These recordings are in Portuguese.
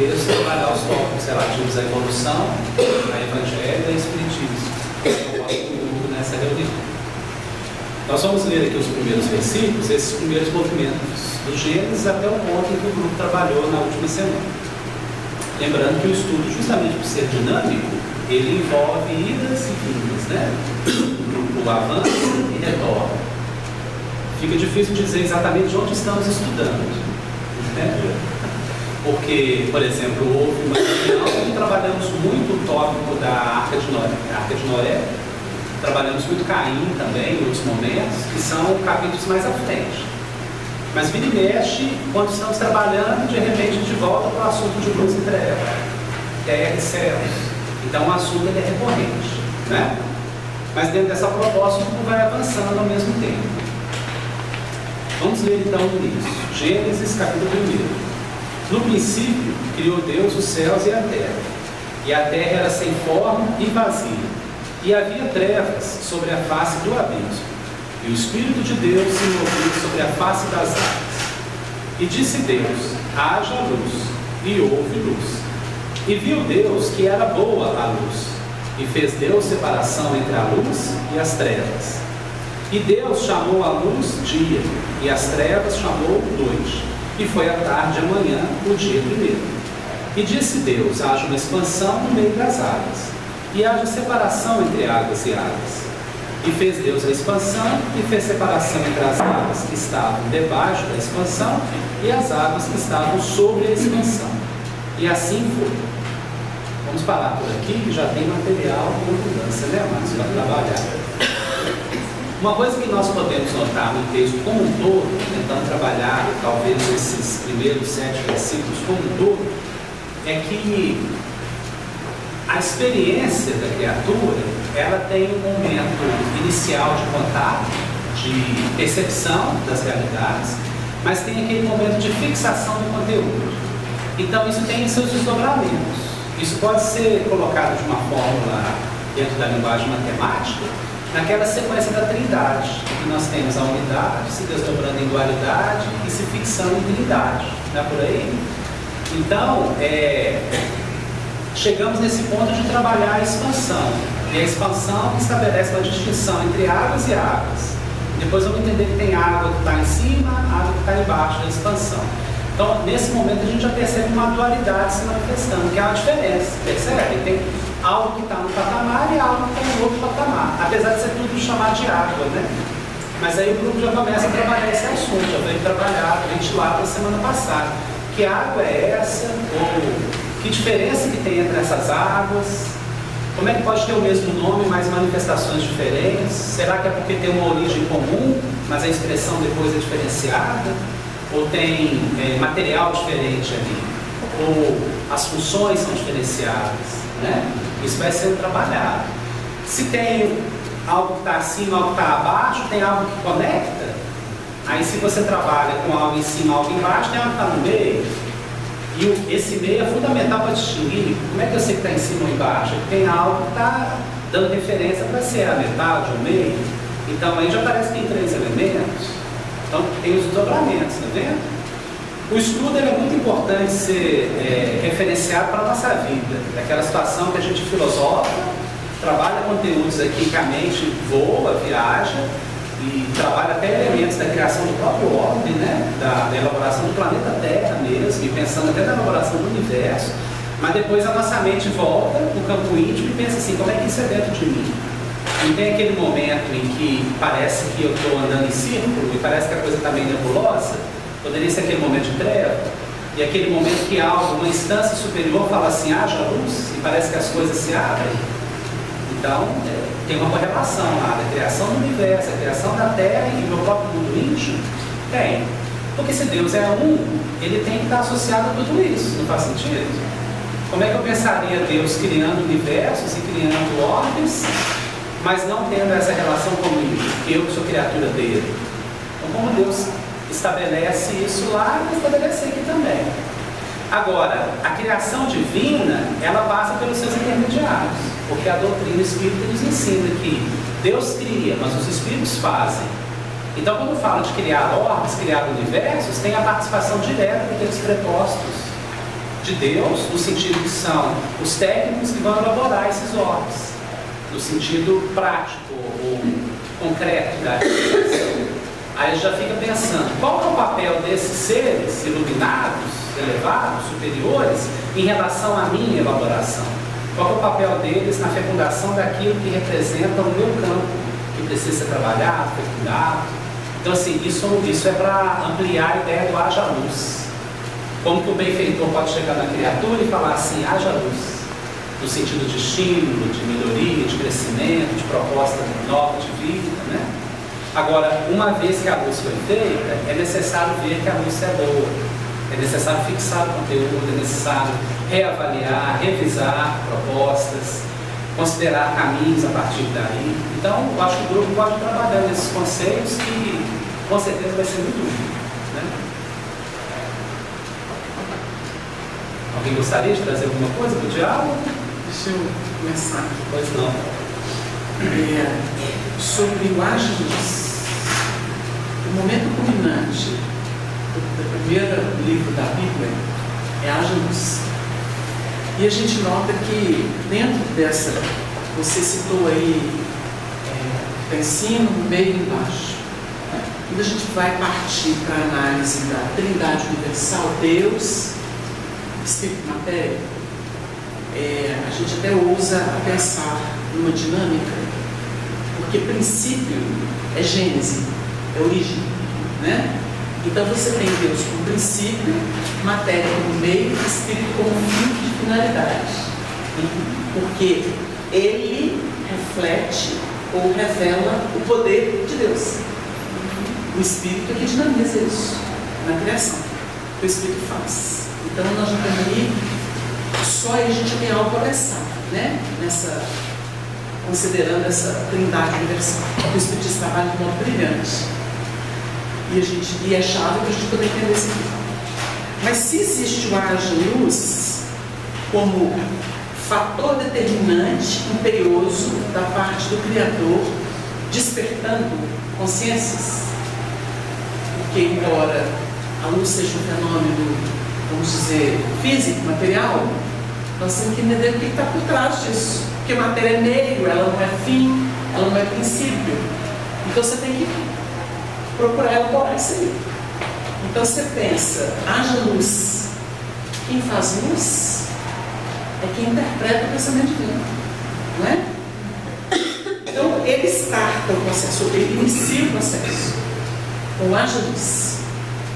texto, trabalhar os tópicos relativos à evolução, ao Evangelho e ao Espiritismo. Eu gosto do grupo nessa reunião. Nós vamos ler aqui os primeiros versículos, esses primeiros movimentos do Gênesis até o ponto em que o grupo trabalhou na última semana. Lembrando que o estudo, justamente por ser dinâmico, ele envolve idas e vindas, né? O avança e retorno. Fica difícil dizer exatamente onde estamos estudando, né? Porque, por exemplo, houve uma reunião onde trabalhamos muito o tópico da Arca de Noé, trabalhamos muito Caim também em outros momentos, que são capítulos mais à frente. Mas vira e mexe, quando estamos trabalhando, de repente a gente volta para o assunto de luz e treva, terra e céus. Então o assunto ele é recorrente, né? Mas dentro dessa proposta, tudo vai avançando ao mesmo tempo. Vamos ler então o início. Gênesis capítulo 1. No princípio, criou Deus os céus e a terra era sem forma e vazia, e havia trevas sobre a face do abismo. E o Espírito de Deus se movia sobre a face das águas. E disse Deus: haja luz, e houve luz. E viu Deus que era boa a luz, e fez Deus separação entre a luz e as trevas. E Deus chamou a luz dia, e as trevas chamou noite. E foi a tarde e a manhã, o dia primeiro. E disse Deus: haja uma expansão no meio das águas, e haja separação entre águas e águas. E fez Deus a expansão, e fez separação entre as águas que estavam debaixo da expansão e as águas que estavam sobre a expansão. E assim foi. Vamos parar por aqui, que já tem material com abundância, né, Márcio, para trabalhar. Uma coisa que nós podemos notar no texto como um todo, tentando trabalhar talvez esses primeiros 7 versículos como um todo, é que a experiência da criatura, ela tem um momento inicial de contato, de percepção das realidades, mas tem aquele momento de fixação do conteúdo. Então isso tem seus desdobramentos. Isso pode ser colocado de uma fórmula dentro da linguagem matemática, naquela sequência da trindade, que nós temos a unidade se desdobrando em dualidade e se fixando em trindade. Não é por aí? Então, chegamos nesse ponto de trabalhar a expansão. E a expansão estabelece uma distinção entre águas e águas. Depois vamos entender que tem água que está em cima, água que está embaixo da expansão. Então, nesse momento, a gente já percebe uma dualidade se manifestando, que é uma diferença, percebe? Tem algo que está no patamar e algo que está em outro patamar, apesar de ser tudo chamado de água, né? Mas aí o grupo já começa a trabalhar esse assunto, já veio trabalhar, ventilado na semana passada. Que água é essa? Ou que diferença que tem entre essas águas? Como é que pode ter o mesmo nome, mas manifestações diferentes? Será que é porque tem uma origem comum, mas a expressão depois é diferenciada? Ou tem material diferente ali? Ou as funções são diferenciadas, né? Isso vai sendo trabalhado. Se tem algo que está acima, algo que está abaixo, tem algo que conecta. Aí se você trabalha com algo em cima, algo embaixo, tem algo que está no meio. E esse meio é fundamental para distinguir como é que eu sei que está em cima ou embaixo. Tem algo que está dando referência para ser a metade ou o meio. Então aí já parece que tem 3 elementos. Então tem os desdobramentos, tá vendo? O estudo é muito importante ser referenciado para a nossa vida. Daquela situação que a gente filosofa, trabalha conteúdos aqui que a mente voa, viaja, e trabalha até elementos da criação do próprio ordem, né? da elaboração do planeta Terra mesmo, e pensando até na elaboração do universo, mas depois a nossa mente volta no campo íntimo e pensa assim, como é que isso é dentro de mim? Não tem aquele momento em que parece que eu estou andando em círculo e parece que a coisa está meio nebulosa? Poderia ser aquele momento de treva, e aquele momento que algo, uma instância superior fala assim, haja luz, e parece que as coisas se abrem. Então, tem uma correlação lá da criação do universo, a criação da Terra e do próprio mundo íntimo. Tem. Porque se Deus é um, ele tem que estar associado a tudo isso, não faz sentido? Como é que eu pensaria Deus criando universos e criando ordens, mas não tendo essa relação comigo, eu que sou criatura dele? Então, como Deus estabelece isso lá, ele estabelece aqui também. Agora, a criação divina, ela passa pelos seus intermediários, porque a doutrina espírita nos ensina que Deus cria, mas os espíritos fazem. Então, quando eu falo de criar ordens, criar universos, tem a participação direta daqueles prepostos. de Deus, no sentido que são os técnicos que vão elaborar esses orbes, no sentido prático ou concreto da realização. Aí já fica pensando, qual é o papel desses seres iluminados, elevados, superiores, em relação à minha elaboração? Qual é o papel deles na fecundação daquilo que representa o meu campo, que precisa ser trabalhado, fecundado? Então, assim, isso é para ampliar a ideia do haja luz. Como que o benfeitor pode chegar na criatura e falar assim, haja luz, no sentido de estímulo, de melhoria, de crescimento, de proposta nova de vida, né? Agora, uma vez que a luz foi feita, é necessário ver que a luz é boa, é necessário fixar o conteúdo, é necessário reavaliar, revisar propostas, considerar caminhos a partir daí. Então, eu acho que o grupo pode trabalhar nesses conceitos que, com certeza, vai ser muito útil, né? Alguém gostaria de trazer alguma coisa para o diálogo? Deixa eu começar aqui. Pois não. Sobre o haja luz, o momento culminante do primeiro livro da Bíblia é haja luz. E a gente nota que dentro dessa, você citou aí, está em cima, no meio e embaixo. Quando a gente vai partir para a análise da Trindade Universal, Deus, Espírito e Matéria, a gente até ousa pensar numa dinâmica, porque princípio é gênese, é origem, né? Então você tem Deus como princípio, matéria como meio, espírito como fim de finalidade. Porque ele reflete ou revela o poder de Deus. O espírito é que dinamiza isso na criação. O espírito faz. Então nós não temos aí, só aí a gente tem algo para pensar, né? Considerando essa trindade universal. O espírito trabalha de modo brilhante. E é chave para a gente poder entender isso aqui. Mas se existe o haja luz como fator determinante, imperioso da parte do Criador, despertando consciências, porque embora a luz seja um fenômeno, vamos dizer, físico, material, nós temos que entender o que está por trás disso. Porque a matéria é meio, ela não é fim, ela não é princípio. Então você tem que procurar elaborar isso aí. Então você pensa, haja luz. Quem faz luz é quem interpreta o pensamento divino, não é? Então ele starta o processo, ele inicia o processo. Com haja luz,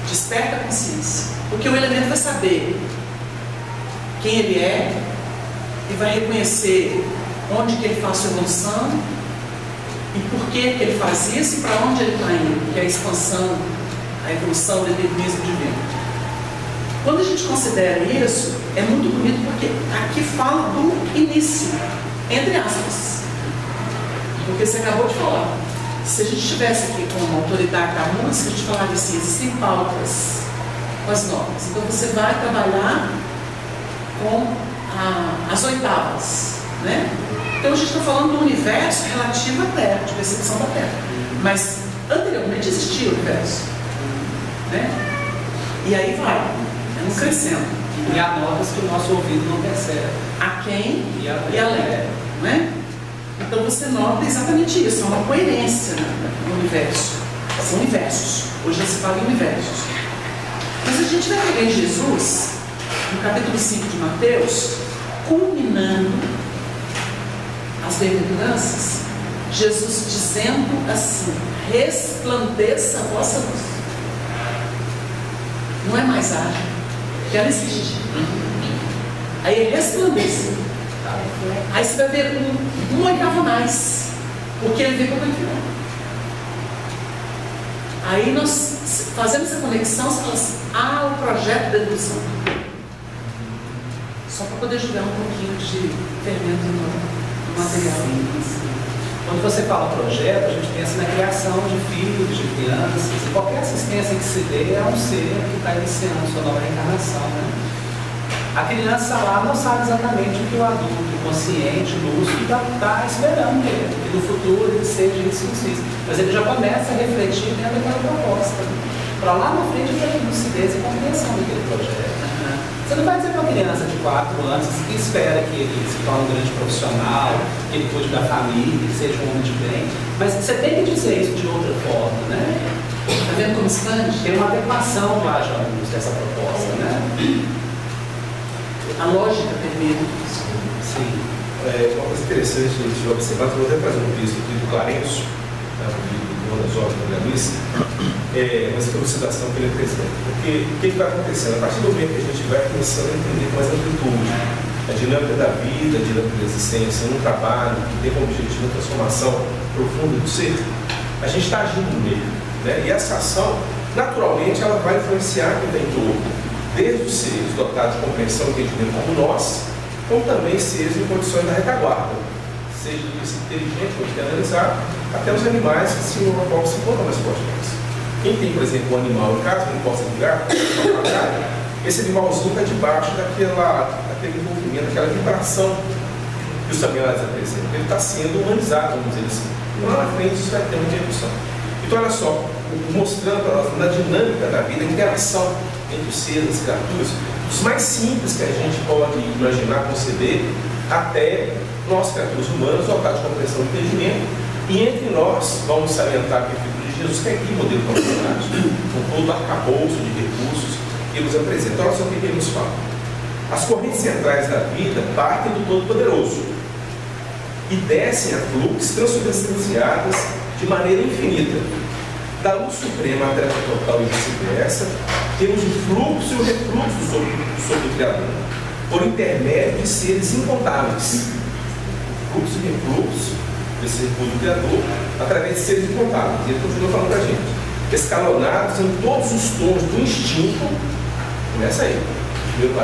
desperta a consciência. Porque o elemento vai saber quem ele é e vai reconhecer onde que ele faz sua evolução e por que ele faz isso e para onde ele está indo, que é a expansão, a evolução do determinismo divino. Quando a gente considera isso, é muito bonito porque aqui fala do início, entre aspas. Porque você acabou de falar. Se a gente estivesse aqui com uma autoridade da música, a gente falaria assim, existem pautas com as notas. Então você vai trabalhar com as oitavas, né? Então a gente está falando do universo relativo à Terra, de percepção da Terra. Mas anteriormente existia o universo, né? E aí vai, crescendo. E há notas que o nosso ouvido não percebe. Aquém e além, não é? Então você nota exatamente isso, há uma coerência no universo. São universos. Hoje já se fala em universos. Mas a gente vai pegar em Jesus, no capítulo 5 de Mateus, culminando as bem-aventuranças, Jesus dizendo assim: resplandeça a vossa luz. Não é mais ágil, porque ela existe. Aí é resplandeça. Aí você vai ver uma oitava a mais, porque ele vem como ele virou. Aí nós fazemos essa conexão, você fala assim: o projeto da evolução. Só para poder jogar um pouquinho de fermento no material. Sim. Quando você fala projeto, a gente pensa na criação de filhos, de crianças, e qualquer assistência que se dê é um ser que está iniciando sua nova reencarnação, né? A criança lá não sabe exatamente o que o adulto consciente, lúcido, está esperando dele, que no futuro ele seja isso. Mas ele já começa a refletir dentro daquela proposta, para lá na frente ele ter lucidez e compreensão daquele projeto. Você não vai dizer para uma criança de 4 anos que espera que ele se torne um grande profissional, que ele cuide da família, que seja um homem de bem, mas você tem que dizer isso de outra forma, né? Está vendo como expande? Tem uma adequação do alunos dessa proposta, né? A lógica permite isso. Sim. Uma coisa interessante de observar, vou até fazer um texto aqui do Clarencio, do Ronazol, do Luiz, mas foi uma citação que ele apresenta. Porque o que vai acontecendo? A partir do momento que a gente vai começando a entender com mais amplitude a dinâmica da vida, a dinâmica da existência, num trabalho que tem como objetivo a transformação profunda do ser, a gente está agindo no meio. Né? E essa ação, naturalmente, ela vai influenciar quem está em torno, desde os seres dotados de compreensão e entendimento como nós, como também seres em condições da retaguarda, seja inteligente, como a gente tem analisado, até os animais que se encontram mais próximos. Quem tem, por exemplo, um animal em casa, não possa ligar, esse animalzinho está debaixo daquele envolvimento, daquela vibração que os familiares apresentam. Ele está sendo humanizado, vamos dizer assim. E lá na frente isso vai ter uma repercussão. Então, olha só, mostrando para nós na dinâmica da vida, a interação entre os seres, as criaturas, dos mais simples que a gente pode imaginar, conceber, até nós, criaturas humanas, dotados de compreensão e entendimento, e entre nós, vamos salientar que a figura de Jesus, que é aqui modelo da humanidade, com todo o arcabouço de recursos que ele nos apresenta. Olha só o que ele nos fala. As correntes centrais da vida partem do Todo-Poderoso e descem a fluxos transubstanciadas de maneira infinita. Da luz suprema até a total e vice-versa, temos o fluxo e o refluxo sobre o Criador, por intermédio de seres incontáveis. Fluxo e refluxo desse refluxo do Criador, através de seres incontáveis. E ele continua falando para a gente. Escalonados em todos os tons do instinto, começa aí,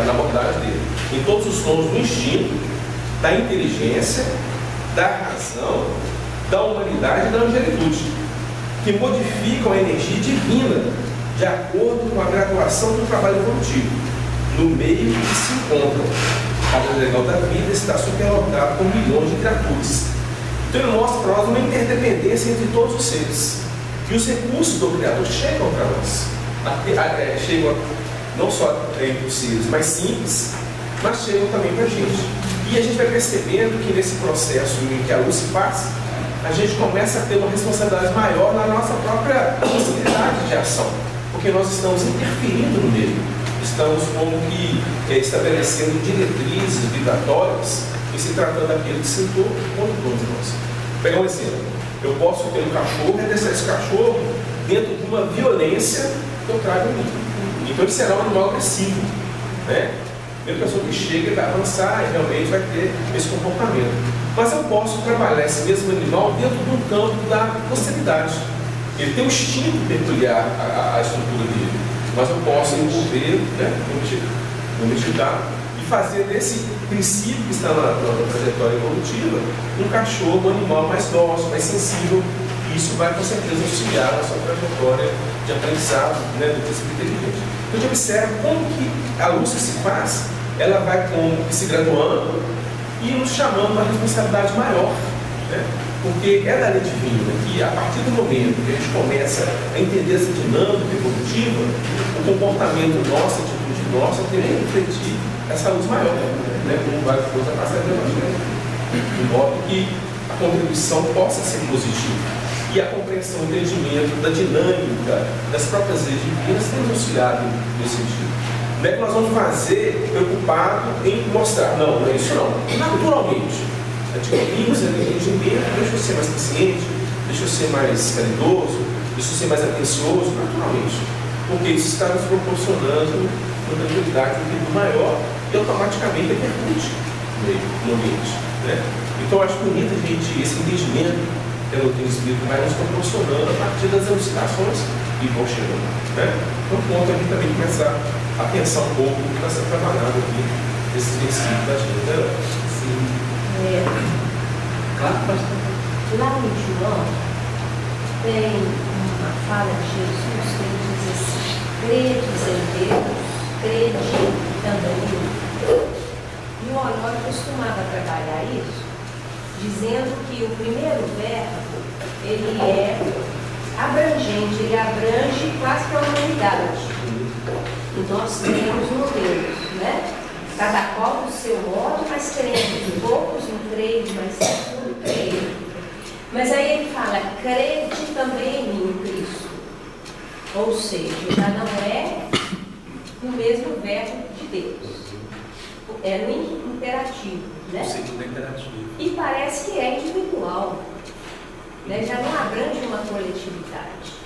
na abordagem dele, em todos os tons do instinto, da inteligência, da razão, da humanidade e da angelitude, que modificam a energia divina de acordo com a graduação do trabalho evolutivo, no meio em que se encontram. A legal da vida está superlotada com milhões de criaturas. Então ele mostra para nós uma interdependência entre todos os seres. E os recursos do Criador chegam para nós. Chegam não só entre os seres mais simples, mas chegam também para a gente. E a gente vai percebendo que nesse processo em que a luz se passa, a gente começa a ter uma responsabilidade maior na nossa própria possibilidade de ação, porque nós estamos interferindo no meio, estamos como que estabelecendo diretrizes vibratórias e se tratando daquele que sentou contra todos nós. Vou pegar um exemplo. Eu posso ter um cachorro e deixar esse cachorro dentro de uma violência que eu trago em mim. Então ele será um animal agressivo, né? A primeira pessoa que chega ele vai avançar e realmente vai ter esse comportamento. Mas eu posso trabalhar esse mesmo animal dentro de um campo da possibilidade. Ele tem um instinto peculiar à estrutura dele, mas eu posso envolver, né, domesticar e fazer desse princípio que está na trajetória evolutiva um cachorro, um animal mais dócil, mais sensível. E isso vai com certeza auxiliar na sua trajetória de aprendizado, né, do princípio inteligente. Então a gente observa como que a luz que se faz, ela vai como que se graduando e nos chamando a uma responsabilidade maior, né? Porque é da lei divina que, a partir do momento que a gente começa a entender essa dinâmica evolutiva, o comportamento nosso, a atitude nossa, tem que refletir essa luz maior, né? Como vai a passar do Evangelho, de modo que a contribuição possa ser positiva. E a compreensão, o entendimento da dinâmica das próprias leis divinas tem nos auxiliado nesse sentido. Não é que nós vamos fazer preocupado em mostrar, não é isso não. Naturalmente, adquirimos o entendimento, deixa eu ser mais paciente, deixa eu ser mais caridoso, deixa eu ser mais atencioso, naturalmente. Porque isso está nos proporcionando uma tranquilidade, um equilíbrio maior e automaticamente repercute no ambiente. Né? Então eu acho bonito a gente, esse entendimento que a doutrina espírita vai nos proporcionando a partir das elucidações e vão chegando. Né? Então, ponto a gente também começar a pensar um pouco do que está sendo trabalhado aqui nesses princípios da gente. Né? Sim. Claro, pode falar. Lá no João tem uma fala de Jesus que ele diz assim: credes em Deus, crede também em mim. E o Honório costumava trabalhar isso, dizendo que o primeiro verbo, ele é abrangente, ele abrange quase que a humanidade. E nós temos modelos, né? Cada qual do seu modo, mas crendo. Poucos não creem, mas tudo creem. Mas aí ele fala, crede também em mim, Cristo. Ou seja, já não é no mesmo verbo de Deus. É no imperativo, né? O segundo é imperativo. E parece que é individual, né? Já não abrange uma coletividade.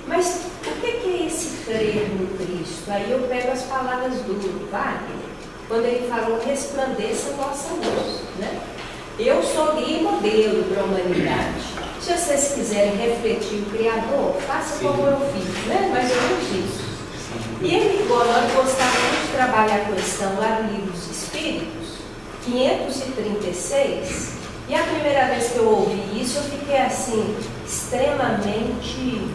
Mas o que é esse crer no Cristo? Aí eu pego as palavras do Wagner, quando ele falou, resplandeça a vossa luz, né? Eu sou guia e modelo para a humanidade. Se vocês quiserem refletir o Criador, faça como eu fiz, né? Mais ou menos isso. E ele, nós gostava muito de trabalhar a questão lá no Livro dos Espíritos, 536, e a primeira vez que eu ouvi isso, eu fiquei assim, extremamente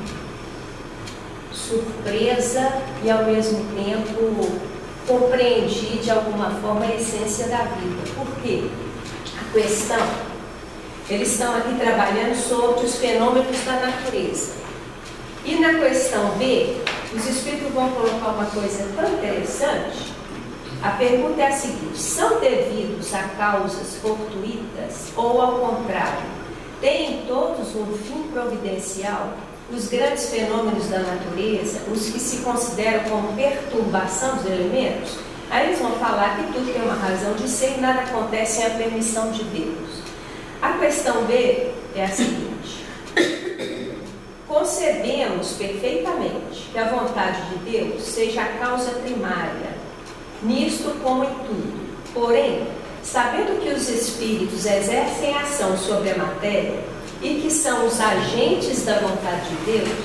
surpresa e ao mesmo tempo compreendi de alguma forma a essência da vida. Por quê? A questão, eles estão aqui trabalhando sobre os fenômenos da natureza. E na questão B, os espíritos vão colocar uma coisa tão interessante. A pergunta é a seguinte: são devidos a causas fortuitas ou, ao contrário, têm todos um fim providencial? Os grandes fenômenos da natureza, os que se consideram como perturbação dos elementos, aí eles vão falar que tudo tem uma razão de ser e nada acontece sem a permissão de Deus. A questão B é a seguinte: concebemos perfeitamente que a vontade de Deus seja a causa primária, nisto como em tudo. Porém, sabendo que os espíritos exercem ação sobre a matéria e que são os agentes da vontade de Deus,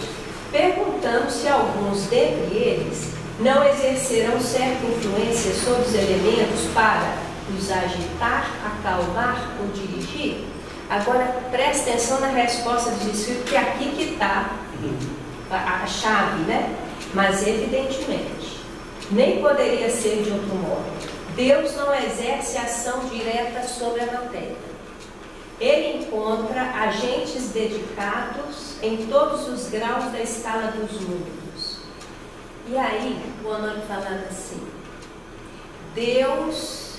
perguntamos se alguns dentre eles não exercerão certa influência sobre os elementos para os agitar, acalmar ou dirigir. Agora, preste atenção na resposta dos espíritos, que é aqui que está a chave, né? Mas, evidentemente, nem poderia ser de outro modo. Deus não exerce ação direta sobre a matéria. Ele encontra agentes dedicados em todos os graus da escala dos mundos. E aí, o Honório falando assim: Deus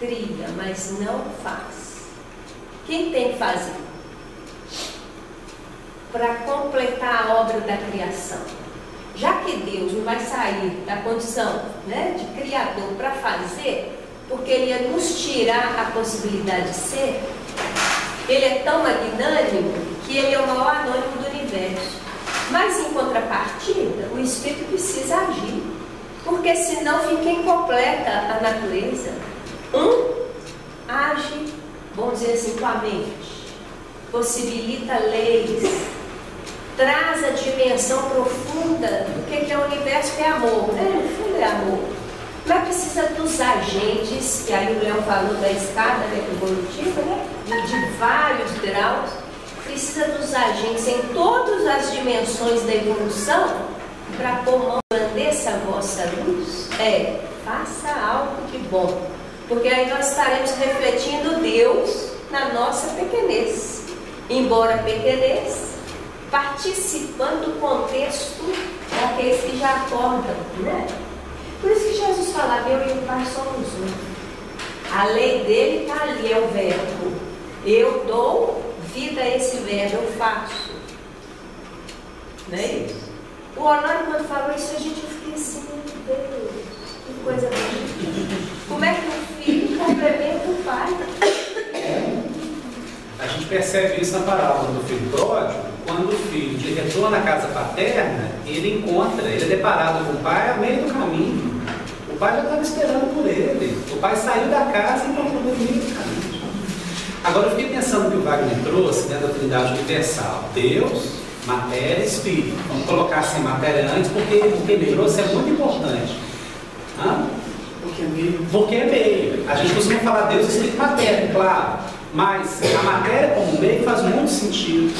cria, mas não faz. Quem tem que fazer? Para completar a obra da criação. Já que Deus não vai sair da condição, né, de criador para fazer, porque Ele ia nos tirar a possibilidade de ser, Ele é tão magnânimo que Ele é o maior anônimo do universo. Mas, em contrapartida, o Espírito precisa agir, porque senão fica incompleta a natureza. Age, vamos dizer assim, com a mente, possibilita leis, traz a dimensão profunda do que é o universo, que é amor, né? No fundo é amor. Mas precisa dos agentes, que aí o Leão falou da escada, né, evolutiva, né? De vários graus. Precisa dos agentes em todas as dimensões da evolução para pôr mão, engrandeça a vossa luz. Faça algo de bom, porque aí nós estaremos refletindo Deus na nossa pequenez, embora pequenez, participando do contexto daqueles que já acordam, né? Por isso que Jesus falava: eu e o Pai somos um. A lei dele está ali, é o verbo. Eu dou vida a esse verbo, eu faço. Não é isso? O Honório, quando falou isso, a gente fica assim: meu Deus, que coisa bonita. Como é que o filho complementa o pai? A gente percebe isso na parábola do filho pródigo, quando o filho retorna à casa paterna, ele é deparado com o pai ao meio do caminho. O pai já estava esperando por ele. O pai saiu da casa e encontrou ele no meio do caminho. Agora eu fiquei pensando que o Wagner trouxe dentro da Trindade Universal: Deus, matéria e espírito. Vamos colocar assim matéria antes, porque o que ele trouxe é muito importante. Porque é meio. A gente costuma falar Deus, espírito e matéria, claro. Mas a matéria como meio faz muito sentido.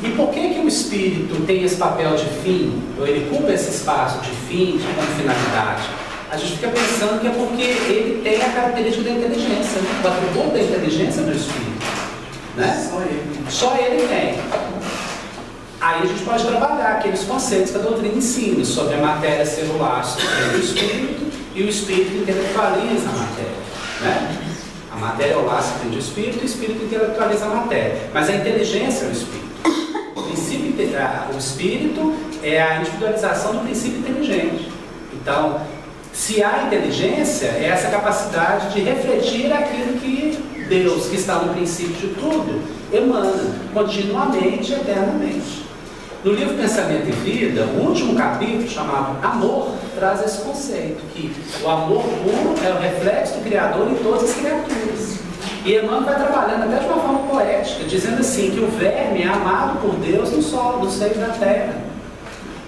E por que o espírito tem esse papel de fim, ou ele cumpre esse espaço de fim, como finalidade? A gente fica pensando que é porque ele tem a característica da inteligência, né? O atributo da inteligência do espírito, né? Só ele tem. Aí a gente pode trabalhar aqueles conceitos que a doutrina ensina sobre a matéria celular, sobre o espírito, e o espírito intelectualiza a matéria, né? A matéria é o laço que tem de espírito, e o espírito intelectualiza a matéria. Mas a inteligência é o espírito. O espírito é a individualização do princípio inteligente. Então, se há inteligência, é essa capacidade de refletir aquilo que Deus, que está no princípio de tudo, emana continuamente, eternamente. No livro Pensamento e Vida, o último capítulo, chamado Amor, traz esse conceito, que o amor puro é o reflexo do Criador em todas as criaturas. E Emmanuel vai trabalhando até de uma forma poética, dizendo assim, que o verme é amado por Deus no solo, no seio da terra.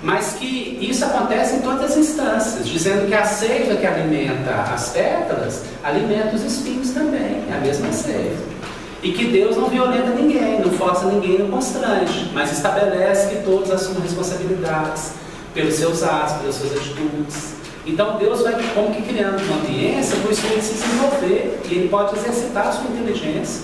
Mas que isso acontece em todas as instâncias, dizendo que a seiva que alimenta as pétalas, alimenta os espinhos também, é a mesma seiva. E que Deus não violenta ninguém, não força ninguém, não constrange, mas estabelece que todos assumam responsabilidades pelos seus atos, pelas suas atitudes. Então Deus vai como que criando uma ambiência para o espírito se desenvolver, e ele pode exercitar a sua inteligência.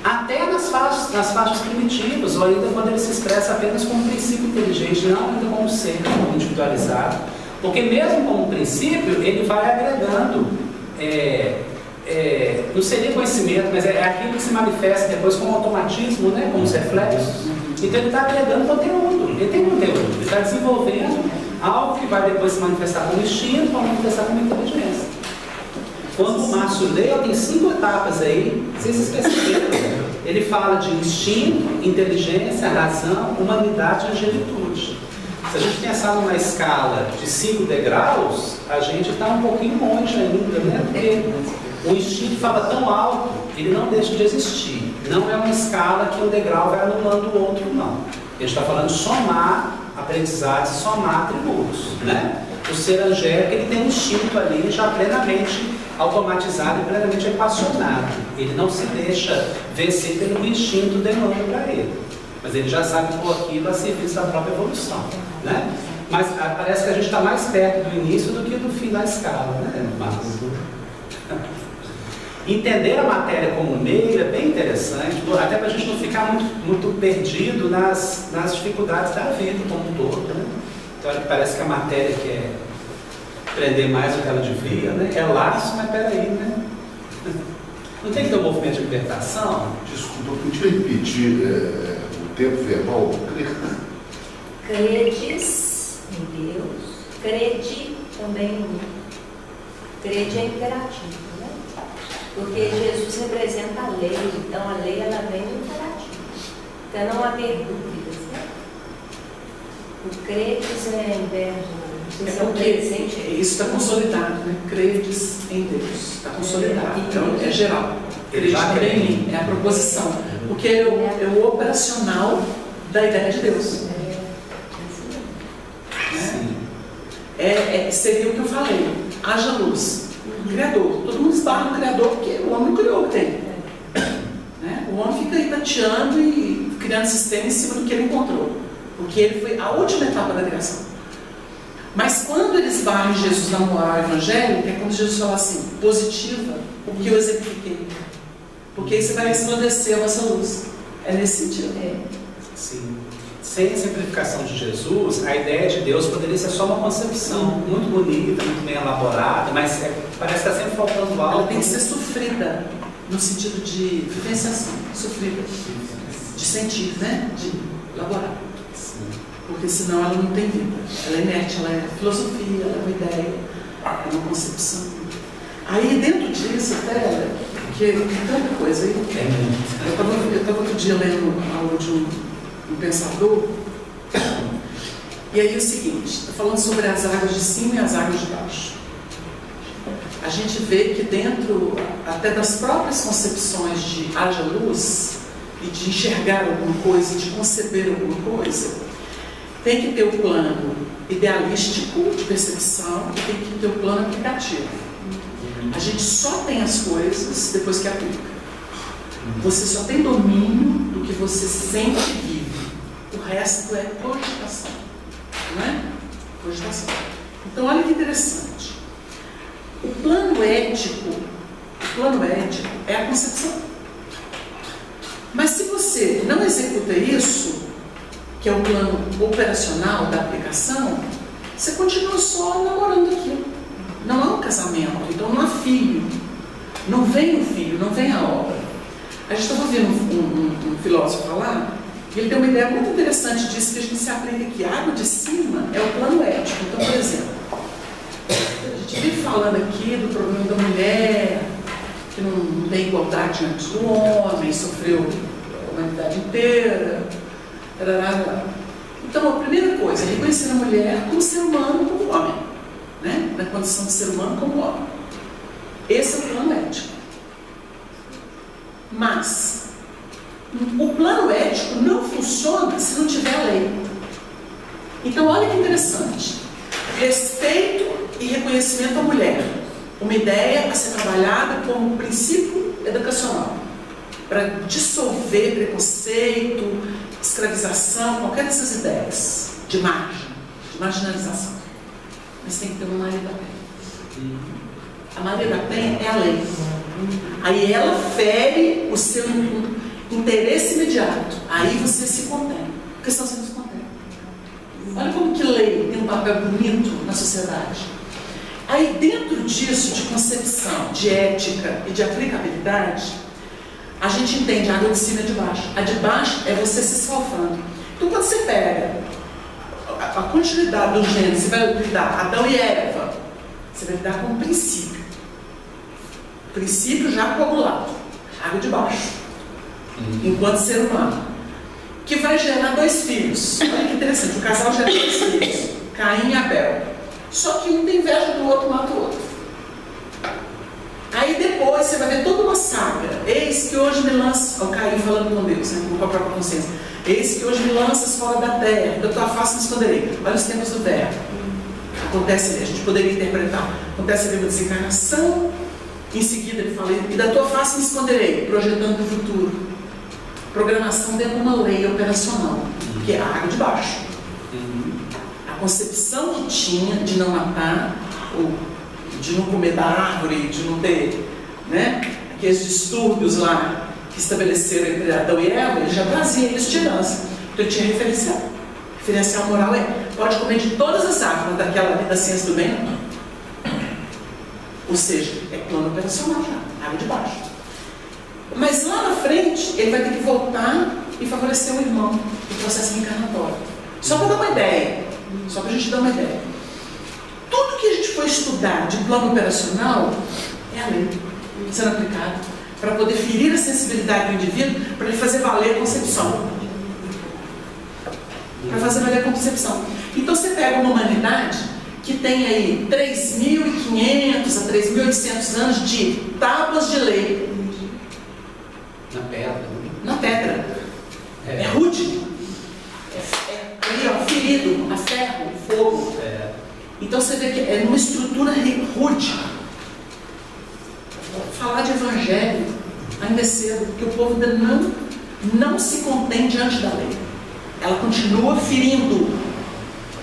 Até nas faixas primitivas, ou ainda quando ele se expressa apenas como princípio inteligente, não ainda como ser, como individualizado. Porque mesmo como princípio, ele vai agregando, não seria conhecimento, mas é aquilo que se manifesta depois como automatismo, né, como os reflexos. Então ele está agregando conteúdo, ele tem conteúdo, ele está desenvolvendo algo que vai depois se manifestar como instinto, para manifestar como inteligência. Quando o Márcio lê, tem 5 etapas aí, vocês perceberam. Ele fala de instinto, inteligência, razão, humanidade e angelitude. Se a gente pensar numa escala de 5 degraus, a gente está um pouquinho longe ainda, né? Porque o instinto fala tão alto, ele não deixa de existir. Não é uma escala que um degrau vai anulando o outro, não. A gente está falando de somar aprendizados, somar atributos, né? O ser angélico, ele tem um instinto ali já plenamente automatizado e plenamente equacionado. Ele não se deixa vencer pelo que o instinto demanda para ele. Mas ele já sabe que por aquilo a serviço da própria evolução, né? Mas parece que a gente está mais perto do início do que do fim da escala, né, Marcos? Entender a matéria como meio é bem interessante, até para a gente não ficar muito perdido nas dificuldades da vida como um todo, né? Então parece que a matéria quer prender mais do que ela devia, né? É laço, mas peraí, né? Não tem que ter um movimento de libertação? Desculpa, podia repetir o tempo verbal? Credes em Deus, crede também em mim. Crede é imperativo, né? Porque Jesus representa a lei, então a lei ela vem do imperativo. Então não há dúvidas, né? O credes é em verbo. É porque isso está consolidado, né? Credes em Deus, está consolidado. Então é geral. Crede também em mim, é a proposição. Porque é o operacional da ideia de Deus. Seria o que eu falei. Haja luz. Criador. Todo mundo esbarra no Criador porque o homem não criou o que tem. Né? O homem fica aí tateando e criando sistema em cima do que ele encontrou. Porque ele foi a última etapa da criação. Mas quando eles esbarram em Jesus na moral evangélica, é como se Jesus fala assim, positiva, o que eu exemplifiquei. Porque aí você vai resplandecer a vossa luz. É nesse sentido. Sim. Sem a exemplificação de Jesus, a ideia de Deus poderia ser só uma concepção muito bonita, muito bem elaborada, mas parece que está sempre faltando algo. Ela tem que ser sofrida, no sentido de vivenciação, sofrida, de sentir, né? De elaborar. Porque senão ela não tem vida. Ela é inerte, ela é filosofia, ela é uma ideia, é uma concepção. Aí dentro disso, até, porque tem tanta coisa aí. Eu estava outro dia lendo algo de um pensador, e aí é o seguinte, está falando sobre as águas de cima e as águas de baixo. A gente vê que dentro até das próprias concepções de haja luz e de enxergar alguma coisa, de conceber alguma coisa, tem que ter o plano idealístico de percepção e tem que ter o plano aplicativo. A gente só tem as coisas depois que aplica. Você só tem domínio do que você sente e vive. O resto é cogitação. Não é? Cogitação. Então, olha que interessante. O plano ético é a concepção. Mas se você não executa isso, que é o plano operacional da aplicação, você continua só namorando aquilo. não há um casamento, então não há filho. Não vem o filho, não vem a obra. A gente estava ouvindo um filósofo falar, e ele deu uma ideia muito interessante disso, que a gente se aplica aqui. A água de cima é o plano ético. Então, por exemplo, a gente vive falando aqui do problema da mulher, que não tem igualdade antes do homem, sofreu a humanidade inteira. Tarará. Então, a primeira coisa é reconhecer a mulher como ser humano, como homem, né? Na condição de ser humano como homem. Esse é o plano ético. Mas o plano ético não funciona se não tiver a lei. Então, olha que interessante. Respeito e reconhecimento à mulher. Uma ideia a ser trabalhada como princípio educacional para dissolver preconceito, escravização, qualquer dessas ideias de margem, de marginalização. Mas tem que ter uma Maria da Penha. A Maria da Penha é a lei. Aí ela fere o seu interesse imediato. Aí você se contém. Porque senão você não se contém. Olha como que lei tem um papel bonito na sociedade. Aí dentro disso, de concepção, de ética e de aplicabilidade, a gente entende a água de cima e de baixo. A de baixo é você se salvando. Então quando você pega a continuidade do gênero, você vai lidar Adão e Eva, você vai lidar com o princípio. Princípio já coagulado. Água de baixo. Enquanto ser humano. Que vai gerar 2 filhos. Olha que interessante, o casal gera 2 filhos. Caim e Abel. Só que um tem inveja do outro, mata o outro. Aí depois você vai ver toda uma saga. Eis que hoje me lanças, o Caim falando com Deus, né, com a própria consciência. Eis que hoje me lanças fora da terra, da tua face me esconderei. Olha os tempos do verbo. Acontece, a gente poderia interpretar. Acontece ali uma desencarnação, em seguida ele fala, e da tua face me esconderei, projetando o futuro. Programação dentro de uma lei operacional, que é a água de baixo. A concepção que tinha de não matar, ou de não comer da árvore, de não ter, né, aqueles distúrbios lá que estabeleceram entre Adão e Eva, ele já trazia isso de herança. Então ele tinha referencial. Referencial moral pode comer de todas as árvores daquela da ciência do bem, não. Ou seja, é plano operacional já, água de baixo. Mas lá na frente, ele vai ter que voltar e favorecer o irmão no processo encarnatório. Só para dar uma ideia, só para a gente dar uma ideia. Tudo que a gente for estudar de plano operacional é a lei sendo aplicada para poder ferir a sensibilidade do indivíduo, para ele fazer valer a concepção. Para fazer valer a concepção. Então você pega uma humanidade que tem aí 3.500 a 3.800 anos de tábuas de lei. Na pedra. Na pedra. É rude. Ali, ó, ferido, a ferro, fogo. Então você vê que é uma estrutura rude. Falar de evangelho ainda é cedo, porque o povo ainda não se contém diante da lei. Ela continua ferindo.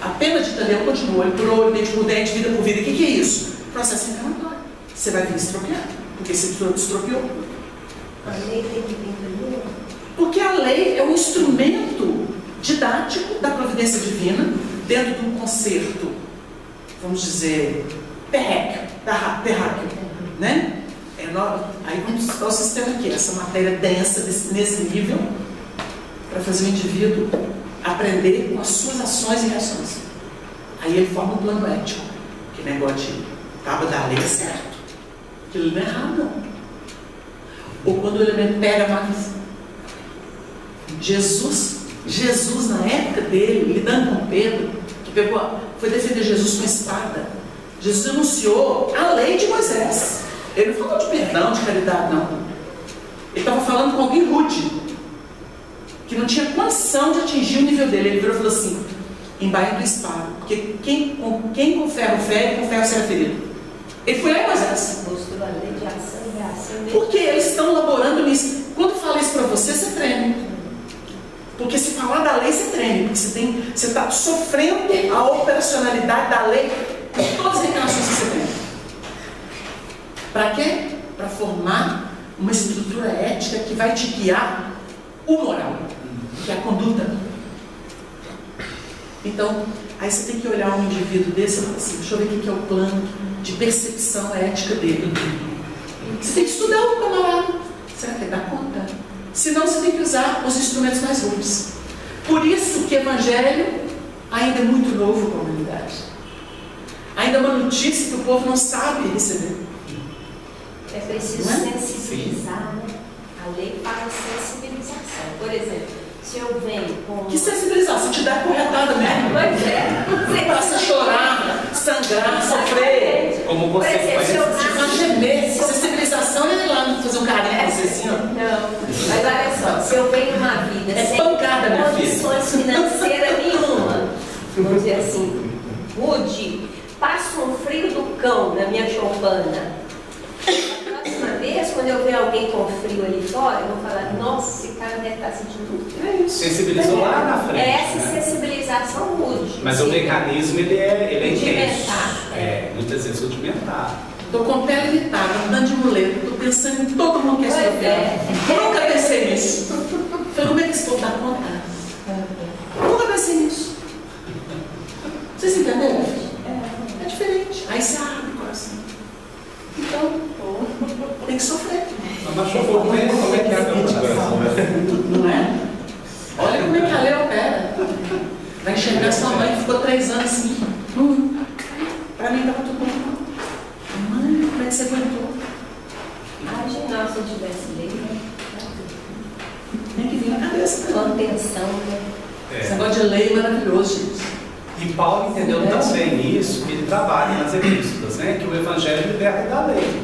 A pena de Daniel continua, olho por olho, dente por dente, vida por vida. O que é isso? Processo encarnatório. Você vai vir estropiado, porque você estropiou. A lei tem que vir primeiro? Porque a lei é um instrumento didático da providência divina, dentro de um concerto, vamos dizer, terráqueo, né? Aí vamos ao sistema aqui, essa matéria densa nesse nível, para fazer o indivíduo aprender com as suas ações e reações. Aí ele forma um plano ético, que negócio de tábua da lei é certo, aquilo não é errado, não. Ou quando o elemento pega mais. Jesus, na época dele, lidando com Pedro, que foi defender Jesus com a espada, Jesus anunciou a lei de Moisés. Ele não falou de perdão, de caridade, não. Ele estava falando com alguém rude, que não tinha condição de atingir o nível dele. Ele virou e falou assim: embaia tua espada, porque quem com ferro fere, com ferro será ferido. Ele foi lá em Moisés. Mostrou a lei de ação e reação. Porque eles estão laborando nisso. Quando fala isso para você, você treme. Porque se falar da lei, você treme. Porque você está sofrendo a operacionalidade da lei em todas as encarnações que você tem. Para quê? Para formar uma estrutura ética que vai te guiar o moral, que é a conduta. Então, Aí você tem que olhar um indivíduo desse e falar assim, deixa eu ver o que é o plano de percepção ética dele. Você tem que estudar o camarada. Será que ele dá conta? Senão você tem que usar os instrumentos mais rudes. Por isso que o Evangelho ainda é muito novo para a humanidade. Ainda é uma notícia que o povo não sabe receber. É preciso sensibilizar, né? A lei fala sensibilização. Por exemplo, se eu venho com... Que sensibilização? Te dá corretada mesmo. Pois é. Você passa a chorar, sangrar, sofrer. Como consequência. Sensibilização é ir lá fazer um carinho com você assim, ó. Não, mas olha só, se eu venho uma vida sem condições financeiras nenhuma, vamos dizer assim, rude, passo um frio do cão na minha choupana. A próxima vez, quando eu ver alguém com frio ali fora, eu vou falar, nossa, esse cara deve estar sentindo frio. É isso. Sensibilizou lá na frente. É essa né? sensibilização rude. Mas o mecanismo ele é intenso. Rudimentar. Muitas vezes rudimentar. Estou com pele irritada, andando de muleta, estou pensando em todo mundo que é estropiado. Nunca pensei nisso. Falei, como é que esse povo dá conta? Nunca pensei nisso. Vocês entenderam? É diferente. Aí você abre o coração. Então, tem que sofrer. Mas como é que abre o coração? Não é? Olha como é que a lei opera. Vai enxergar sua mãe que ficou 3 anos assim. Para mim estava tudo bom. Mãe, como é que você aguentou? Imagina se eu tivesse lei, né? Nem que vinha na cabeça. Contenção, né? Esse negócio de lei é maravilhoso, gente. E Paulo entendeu também isso, que ele trabalha nas epístolas, né? Que o Evangelho liberta da lei.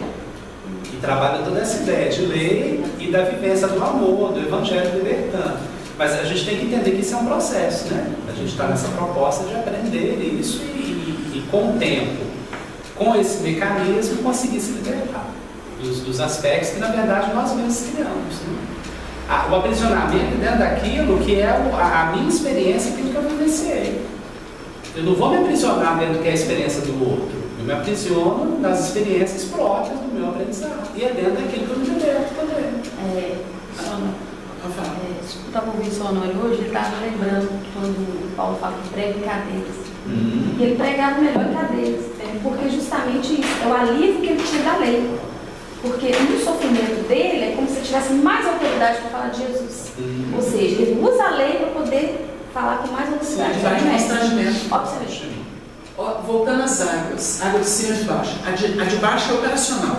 E trabalha toda essa ideia de lei e da vivência do amor, do Evangelho libertando. Mas a gente tem que entender que isso é um processo, né? A gente está nessa proposta de aprender isso e com o tempo, com esse mecanismo, conseguir se libertar dos aspectos que, na verdade, nós mesmos criamos. Né? O aprisionamento dentro daquilo que é a minha experiência, aquilo que eu vivenciei. Eu não vou me aprisionar dentro do que é a experiência do outro. Eu me aprisiono nas experiências próprias do meu aprendizado. E é dentro daquilo que eu me liberto também. Eu estava ouvindo o Honório hoje, ele estava lembrando quando o Paulo fala que prega em cadeias. E ele pregava melhor em cadeias, porque justamente isso, é o alívio que ele tinha da lei. Porque no sofrimento dele é como se ele tivesse mais autoridade para falar de Jesus. Ou seja, ele usa a lei para poder falar com mais autoridade. Sim, vai constrangimento. Observe. Voltando às águas, água de cima e de baixo. A de baixo é operacional.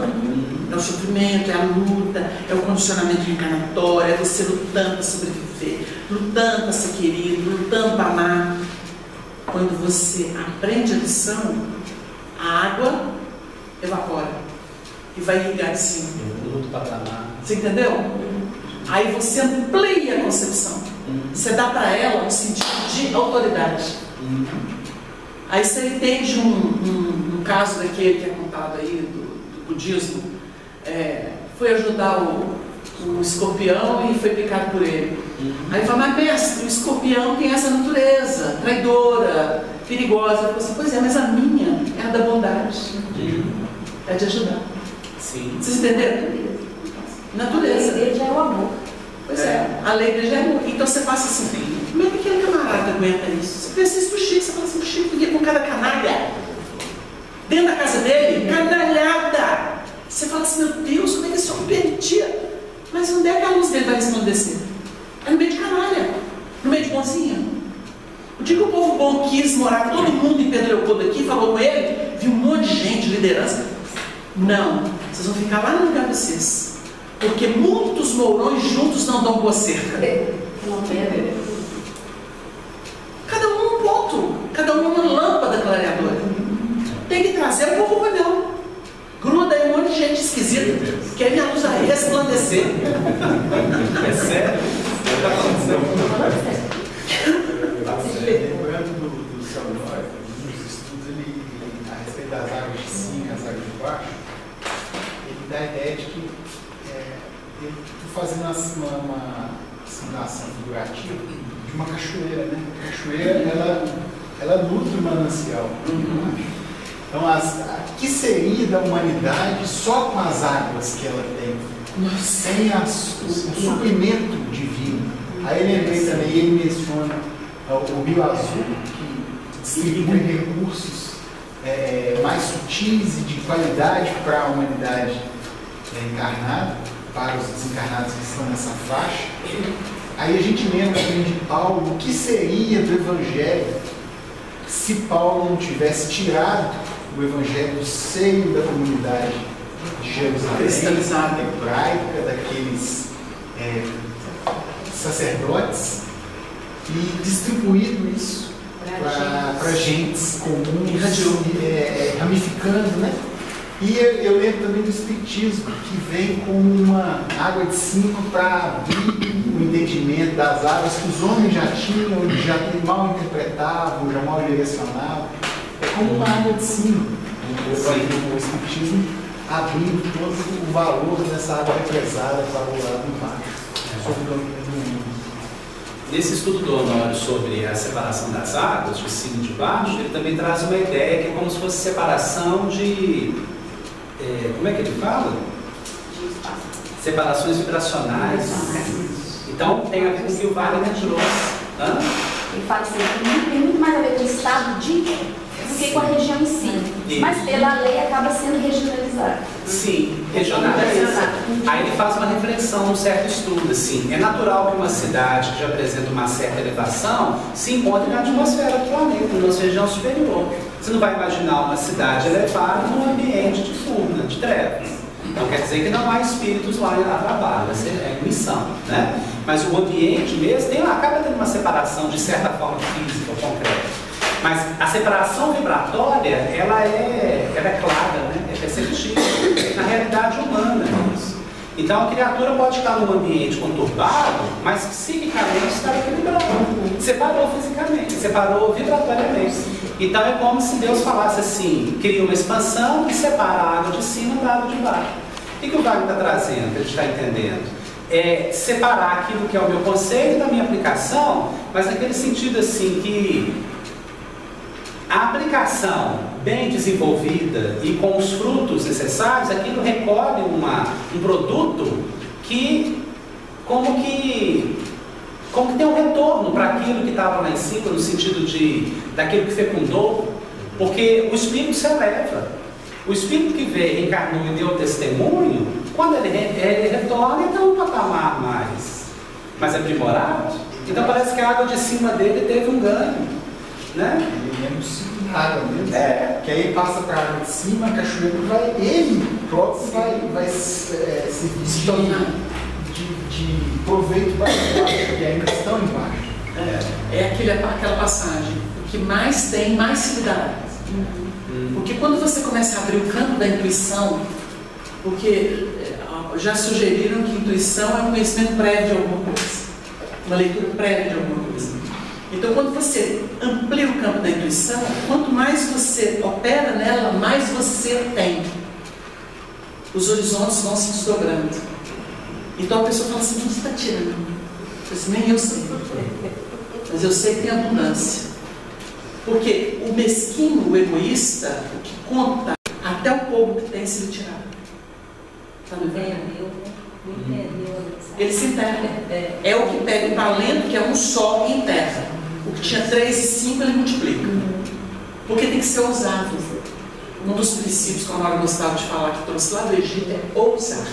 É o sofrimento, é a luta, é o condicionamento reencarnatório, é você lutando para sobreviver, lutando para ser querido, lutando para amar. Quando você aprende a lição, a água evapora e vai irrigar de cima. Você entendeu? Aí você amplia a concepção. Você dá para ela um sentido de autoridade. Aí você entende um caso daquele que é contado aí do budismo. Foi ajudar o escorpião e foi picado por ele. Aí fala, mas mestre, o escorpião tem essa natureza traidora, perigosa. Ele falou assim, pois é, mas a minha é a da bondade. É de ajudar. Sim. Vocês entenderam? Natureza. A lei dele já é o amor. Pois é, a lei dele já é amor. Então você passa assim, como é que aquele camarada aguenta isso? Você pensa isso do Chico, você fala assim, o Chico podia com cada canalha dentro da casa dele, canalhada. Você fala assim, meu Deus, como é que esse homem permitia? Mas onde é que a luz dele vai resplandecer? É no meio de canalha, no meio de bonzinho. O dia que o povo bom quis morar, todo mundo em Pedro Leopoldo aqui, falou com ele, viu um monte de gente, liderança. Não, vocês vão ficar lá no lugar de vocês. Porque muitos mourões juntos não dão boa cerca. Cada um um ponto, cada um uma lâmpada clareadora. Tem que trazer o povo não. Gruda aí um monte de gente esquisita, quer ver a luz aí resplandecer. É sério? Lembrando do Salomão, nos estudos a respeito das águas de cima e as águas de baixo, ele dá a ideia de que, fazendo uma simulação figurativa de uma cachoeira, né? A cachoeira, ela nutre o manancial. Então, o que seria da humanidade só com as águas que ela tem, sem o suprimento divino? Aí lembrei também, ele menciona o rio azul, que distribuem recursos mais sutis e de qualidade para a humanidade encarnada, para os desencarnados que estão nessa faixa. Aí a gente lembra também de Paulo, o que seria do Evangelho se Paulo não tivesse tirado o Evangelho do seio da comunidade de Jerusalém, hebraica, daqueles sacerdotes, e distribuído isso para gentes comuns, ramificando, né? E eu lembro também do Espiritismo, que vem como uma água de cima para abrir o entendimento das águas que os homens já tinham, já mal interpretavam, já mal direcionavam. É como uma água de cima. O Espiritismo abrindo todo o valor dessa água represada para o lado embaixo, sobre o domínio do mundo. Nesse estudo do Honório sobre a separação das águas, de cima e de baixo, ele também traz uma ideia que é como se fosse separação de... como é que ele fala? Separações vibracionais. Então, tem a ver com o que o Wagner trouxe. Ele fala assim, tem muito mais a ver com o estado do que com a região em si. Isso. Mas pela lei acaba sendo regionalizado. Sim, regionalizado. Aí ele faz uma reflexão num certo estudo, assim. É natural que uma cidade que já apresenta uma certa elevação se encontre na atmosfera do planeta, na nossa região superior. Você não vai imaginar uma cidade elevada num ambiente de furna, de trevas. Então quer dizer que não há espíritos lá a trabalho, essa é a missão, né? Mas o ambiente mesmo acaba tendo uma separação de certa forma física ou concreta. Mas a separação vibratória, ela é clara, né? É perceptível. Na realidade humana é isso. Então a criatura pode estar num ambiente conturbado, mas psiquicamente está equilibrado. Separou fisicamente, separou vibratoriamente. Então é como se Deus falasse assim, cria uma expansão e separa a água de cima da água de baixo. O que o Wagner está trazendo, que a gente está entendendo? É separar aquilo que é o meu conceito da minha aplicação, mas naquele sentido assim que a aplicação bem desenvolvida e com os frutos necessários, aquilo recolhe um produto que como que tem um retorno para aquilo que estava lá em cima, no sentido daquilo que fecundou, porque o espírito se eleva. O espírito que veio, reencarnou e deu testemunho, quando ele retorna, ele está um patamar mais aprimorado. Então parece que a água de cima dele teve um ganho, né? Água mesmo, que aí passa para a água de cima, a cachoeira ele próprio vai se tornar de proveito para baixo, que ainda estão embaixo. Aquela passagem, o que mais tem, mais se dá. Porque quando você começa a abrir o campo da intuição, porque já sugeriram que intuição é um conhecimento prévio de alguma coisa, uma leitura prévia de alguma coisa. Então, quando você amplia o campo da intuição, quanto mais você opera nela, mais você tem. Os horizontes vão se desdobrando. Então a pessoa fala assim, não, você está tirando. Eu disse, nem eu sei. Mas eu sei que tem abundância. Porque o mesquinho, o egoísta, o que conta, até o povo que tem se retirar. Está me vendo? Ele se enterra. É o que pega o talento, que é um só, e enterra. O que tinha 3 e 5, ele multiplica. Porque tem que ser ousado. Um dos princípios que a Nora gostava de falar, que trouxe lá do Egito, é ousar.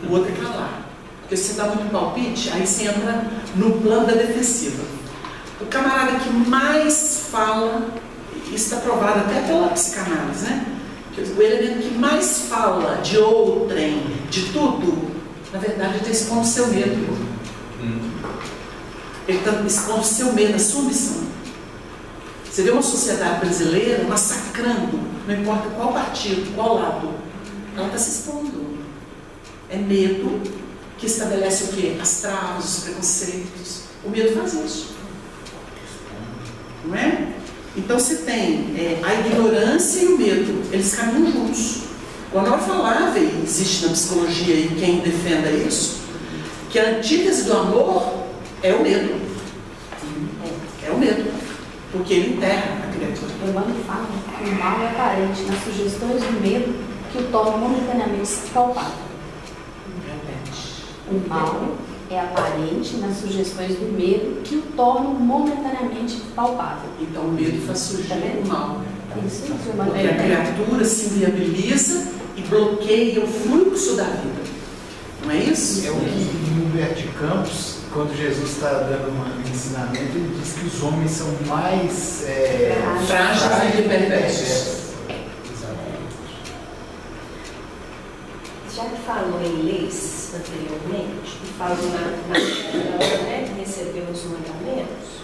O outro é calar. Porque se você dá muito palpite, aí você entra no plano da defensiva. O camarada que mais fala, isso está provado até pela psicanálise, né? O elemento que mais fala de outrem, de tudo, na verdade ele está expondo o seu medo. Ele está expondo o seu medo, a sua missão. Você vê uma sociedade brasileira massacrando, não importa qual partido, qual lado, ela está se expondo. É medo que estabelece o quê? As travas, os preconceitos. O medo faz isso. Não é? Então você tem a ignorância e o medo, eles caminham juntos. O Honório falava, e existe na psicologia e quem defenda isso, que a antítese do amor é o medo. É o medo. Porque ele enterra a criatura. Emmanuel fala que o mal é aparente nas sugestões do medo que o tornam momentaneamente palpável. O mal é aparente nas sugestões do medo que o tornam momentaneamente palpável. Então o medo faz surgir o mal. Isso, Porque a criatura se inviabiliza e bloqueia o fluxo da vida. Não é isso? É o que em Humberto de Campos, quando Jesus está dando um ensinamento, ele diz que os homens são mais frágeis e perversos. Já que falou em leis anteriormente, e falou na né, que recebeu os mandamentos,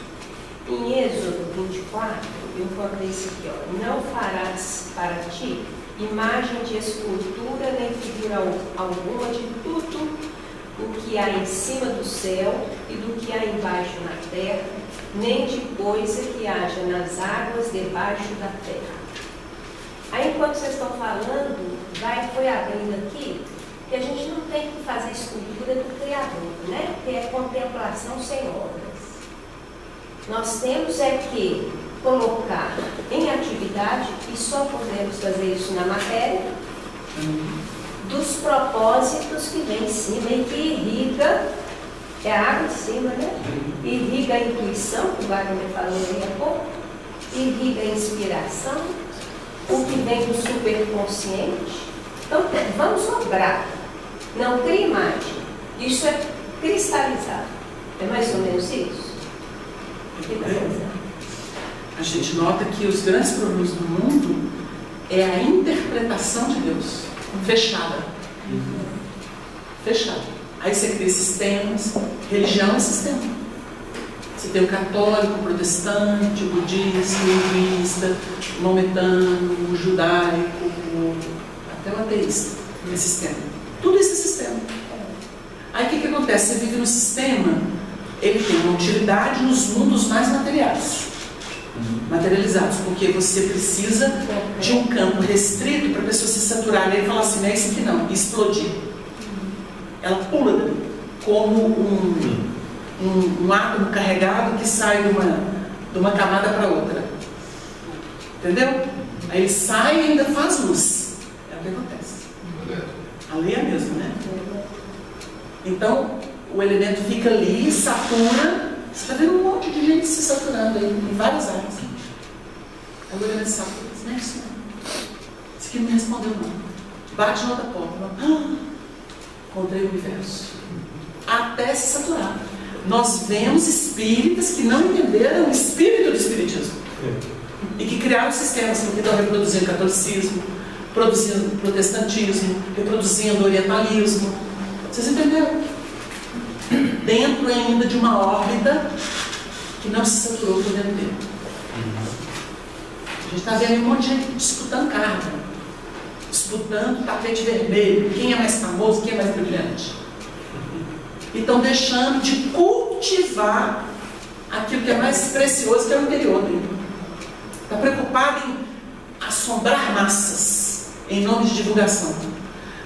em Êxodo 24, eu encontrei isso aqui, ó: não farás para ti imagem de escultura nem figura alguma de tudo o que há em cima do céu e do que há embaixo na terra, nem de coisa que haja nas águas debaixo da terra. Aí, enquanto vocês estão falando, foi abrindo aqui, que a gente não tem que fazer escultura do Criador, né? Que é contemplação sem obras. Nós temos que colocar em atividade, e só podemos fazer isso na matéria, dos propósitos que vem em cima e que irriga, é a água de cima, né? Irriga a intuição, que o Wagner falou aí há pouco, irriga a inspiração, o que vem do superconsciente. Então, vamos obrar, não cria imagem. Isso é cristalizado. É mais ou menos isso? A gente nota que os grandes problemas do mundo é a interpretação de Deus fechada. Fechada. Aí você cria sistemas, religião é sistema. Você tem o católico, o protestante, o budista, o hinduísta, o maometano, o judaico, até o ateísta. É sistema. Tudo isso é sistema. Aí o que acontece? Você vive no sistema, ele tem uma utilidade nos mundos mais materializados, porque você precisa de um campo restrito para a pessoa se saturar nele e falar assim, não é isso aqui não, e explodir. Ela pula dali, como um átomo carregado que sai de uma camada para outra. Entendeu? Aí ele sai e ainda faz luz. É o que acontece. A lei é a mesma, né? Então, o elemento fica ali, satura. Você está vendo um monte de gente se saturando aí, em várias áreas. Aí o elemento satura. Não é isso não. Isso aqui não me respondeu não. Bate na outra porta. Encontrei o universo. Até se saturar. Nós vemos espíritas que não entenderam o espírito do espiritismo. E que criaram sistemas que estão reproduzindo catolicismo, produzindo protestantismo, reproduzindo orientalismo. Vocês entenderam? Dentro ainda de uma órbita que não se saturou por dentro dele. A gente está vendo um monte de gente disputando cargo, disputando tapete vermelho, quem é mais famoso, quem é mais brilhante. E estão deixando de cultivar aquilo que é mais precioso, que é o interior dele. Está preocupado em assombrar massas em nome de divulgação.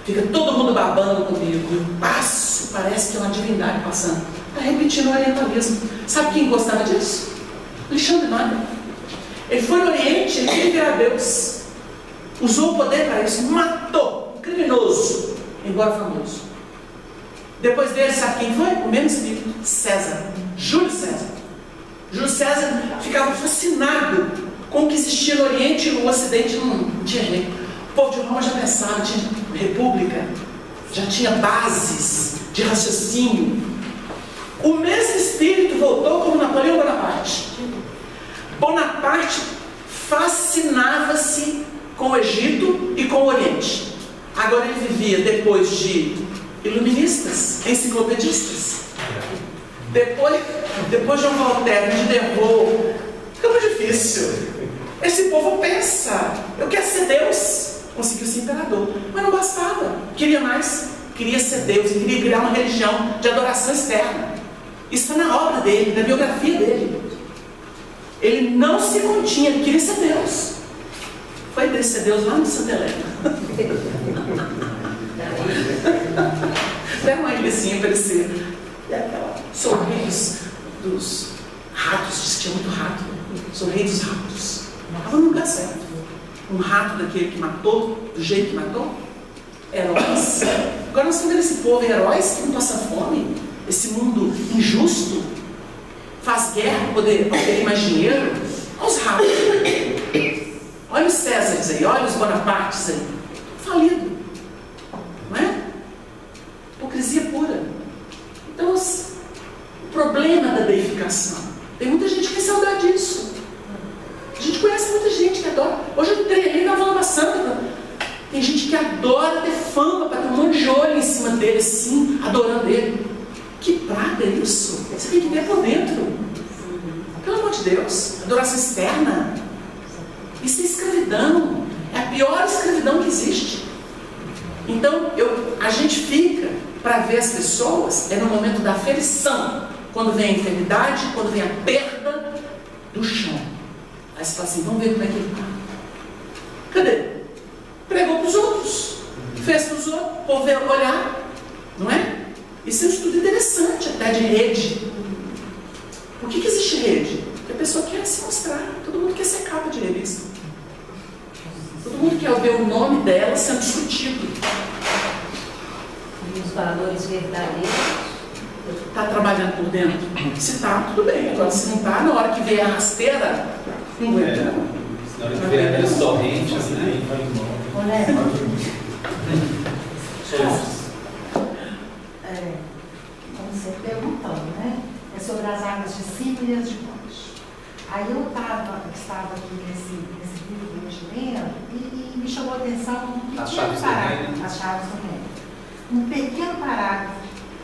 Fica todo mundo babando comigo. Eu passo, parece que é uma divindade passando. Está repetindo o orientalismo. Sabe quem gostava disso? Alexandre Magno. Ele foi no Oriente, ele queria virar Deus. Usou o poder para isso. Matou um criminoso, embora famoso. Depois dele, sabe quem foi? O mesmo espírito, César. Júlio César. Júlio César ficava fascinado com o que existia no Oriente e no Ocidente não tinha jeito. O povo de Roma já pensava, tinha república, já tinha bases de raciocínio. O mesmo espírito voltou como Napoleão Bonaparte. Bonaparte fascinava-se com o Egito e com o Oriente. Agora ele vivia depois de iluministas, enciclopedistas. Depois de um Voltaire, de Dervaux. Fica muito difícil. Esse povo pensa, eu quero ser Deus. Conseguiu ser imperador, mas não bastava, queria mais, queria ser Deus, queria criar uma religião de adoração externa. Isso está na obra dele, na biografia dele. Ele não se continha, ele queria ser Deus. Foi descer Deus lá no Santa Helena. Até uma ilhazinha parecia. E aquela, sou o rei dos ratos, diz que tinha muito rato. Sou o rei dos ratos. Estava no lugar certo. Um rato daquele que matou, do jeito que matou, heróis. Agora nós temos esse povo, heróis que não passam fome, esse mundo injusto, faz guerra para poder ter mais dinheiro. Olha os ratos aí. Olha os Césares aí, olha os Bonapartes aí. Falido. Não é? Hipocrisia pura. Então, o problema da deificação. Tem muita gente que tem saudade disso. A gente conhece muita gente que adora. Hoje eu entrei ali na Valma Santa. Tem gente que adora ter fama, para ter um monte de olho em cima dele, assim, adorando ele. Que praga é isso? Você tem que ver por dentro. Pelo amor de Deus. Adoração externa. Isso é escravidão. É a pior escravidão que existe. Então, a gente fica para ver as pessoas no momento da aferição. Quando vem a enfermidade, quando vem a perda do chão. Aí você fala assim, vamos ver como é que ele está. Cadê? Pregou para os outros. Fez para os outros. O povo veio olhar. Não é? Isso é um estudo interessante até de rede. Por que existe rede? Porque a pessoa quer se mostrar. Todo mundo quer ser capa de revista. Todo mundo quer ver o nome dela sendo discutido. E os valores verdadeiros. Está trabalhando por dentro? Se está, tudo bem. Agora, se não está, na hora que vê a rasteira, não aguenta. Na hora que vê aquelas torrentes, né? Olha, como você perguntou, né? É sobre as águas de cima e as de baixo. Aí eu estava aqui nesse livro que eu te lendo e me chamou a atenção que tinha um parágrafo, as chaves do reino. Um pequeno parágrafo.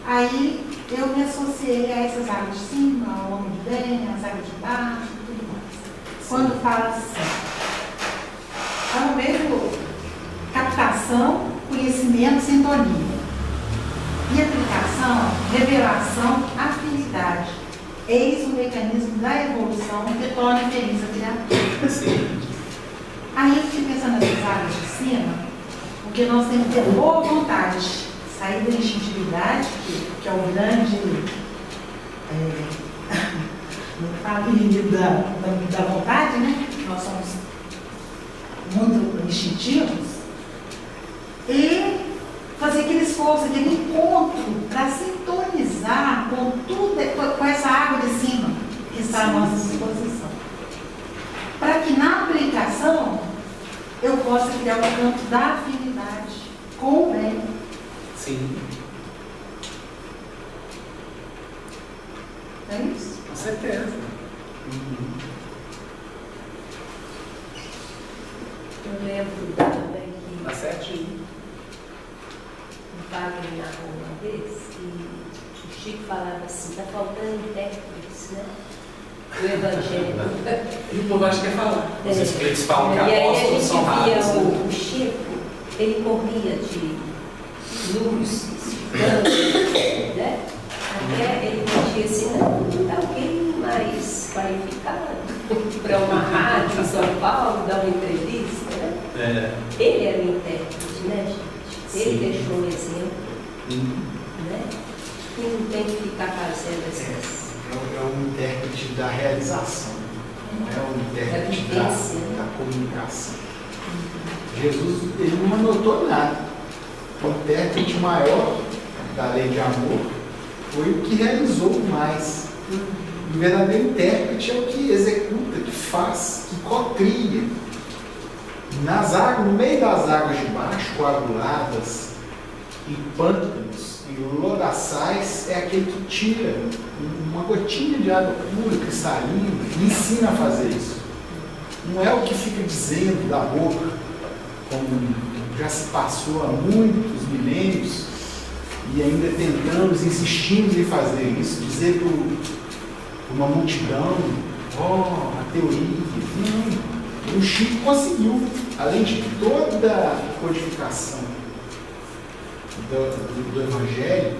Aí eu me associei a essas águas de cima, ao homem de bem, as águas de baixo e tudo mais. Quando fala assim, ao mesmo captação, conhecimento, sintonia. E aplicação, revelação, afinidade. Eis o mecanismo da evolução que torna feliz a criatura. Sim. Aí eu fiquei pensando nessas áreas de cima, porque nós temos que ter boa vontade, sair da instintividade, que é o grande inimigo da vontade, né? Nós somos muito instintivos, e fazer aquele esforço, aquele encontro para sintonizar com tudo, com essa água de cima que está à nossa disposição. Para que na aplicação eu possa criar o campo da afinidade com o bem. Sim. É isso? Com certeza. Eu lembro também que Tá certinho. o Wagner narrou uma vez que o Chico falava assim, está faltando intérpretes, né? O Evangelho. E o povo acha que quer falar. Os espíritos falam que E aí a apóstolos gente são raros. via Né? o Chico, ele corria de luzes, né? Até ele metia assim, não, tá alguém mais qualificado para uma rádio em São Paulo, dar uma entrevista, né? É. Ele era o intérprete, né, gente? Ele Sim. deixou um exemplo, né? E não tem que ficar fazendo essas... É um intérprete da realização, não é um intérprete da comunicação. Jesus, ele não anotou nada. O intérprete maior da lei de amor foi o que realizou mais. O verdadeiro intérprete é o que executa, que faz, que cocria. Nas águas, no meio das águas de baixo, coaguladas, em pântanos, em lodaçais, é aquele que tira uma gotinha de água pura, cristalina, e ensina a fazer isso. Não é o que fica dizendo da boca, como já se passou há muitos milênios, e ainda tentamos, insistimos em fazer isso, dizer para uma multidão, a teoria. Não. O Chico conseguiu, além de toda a codificação do Evangelho,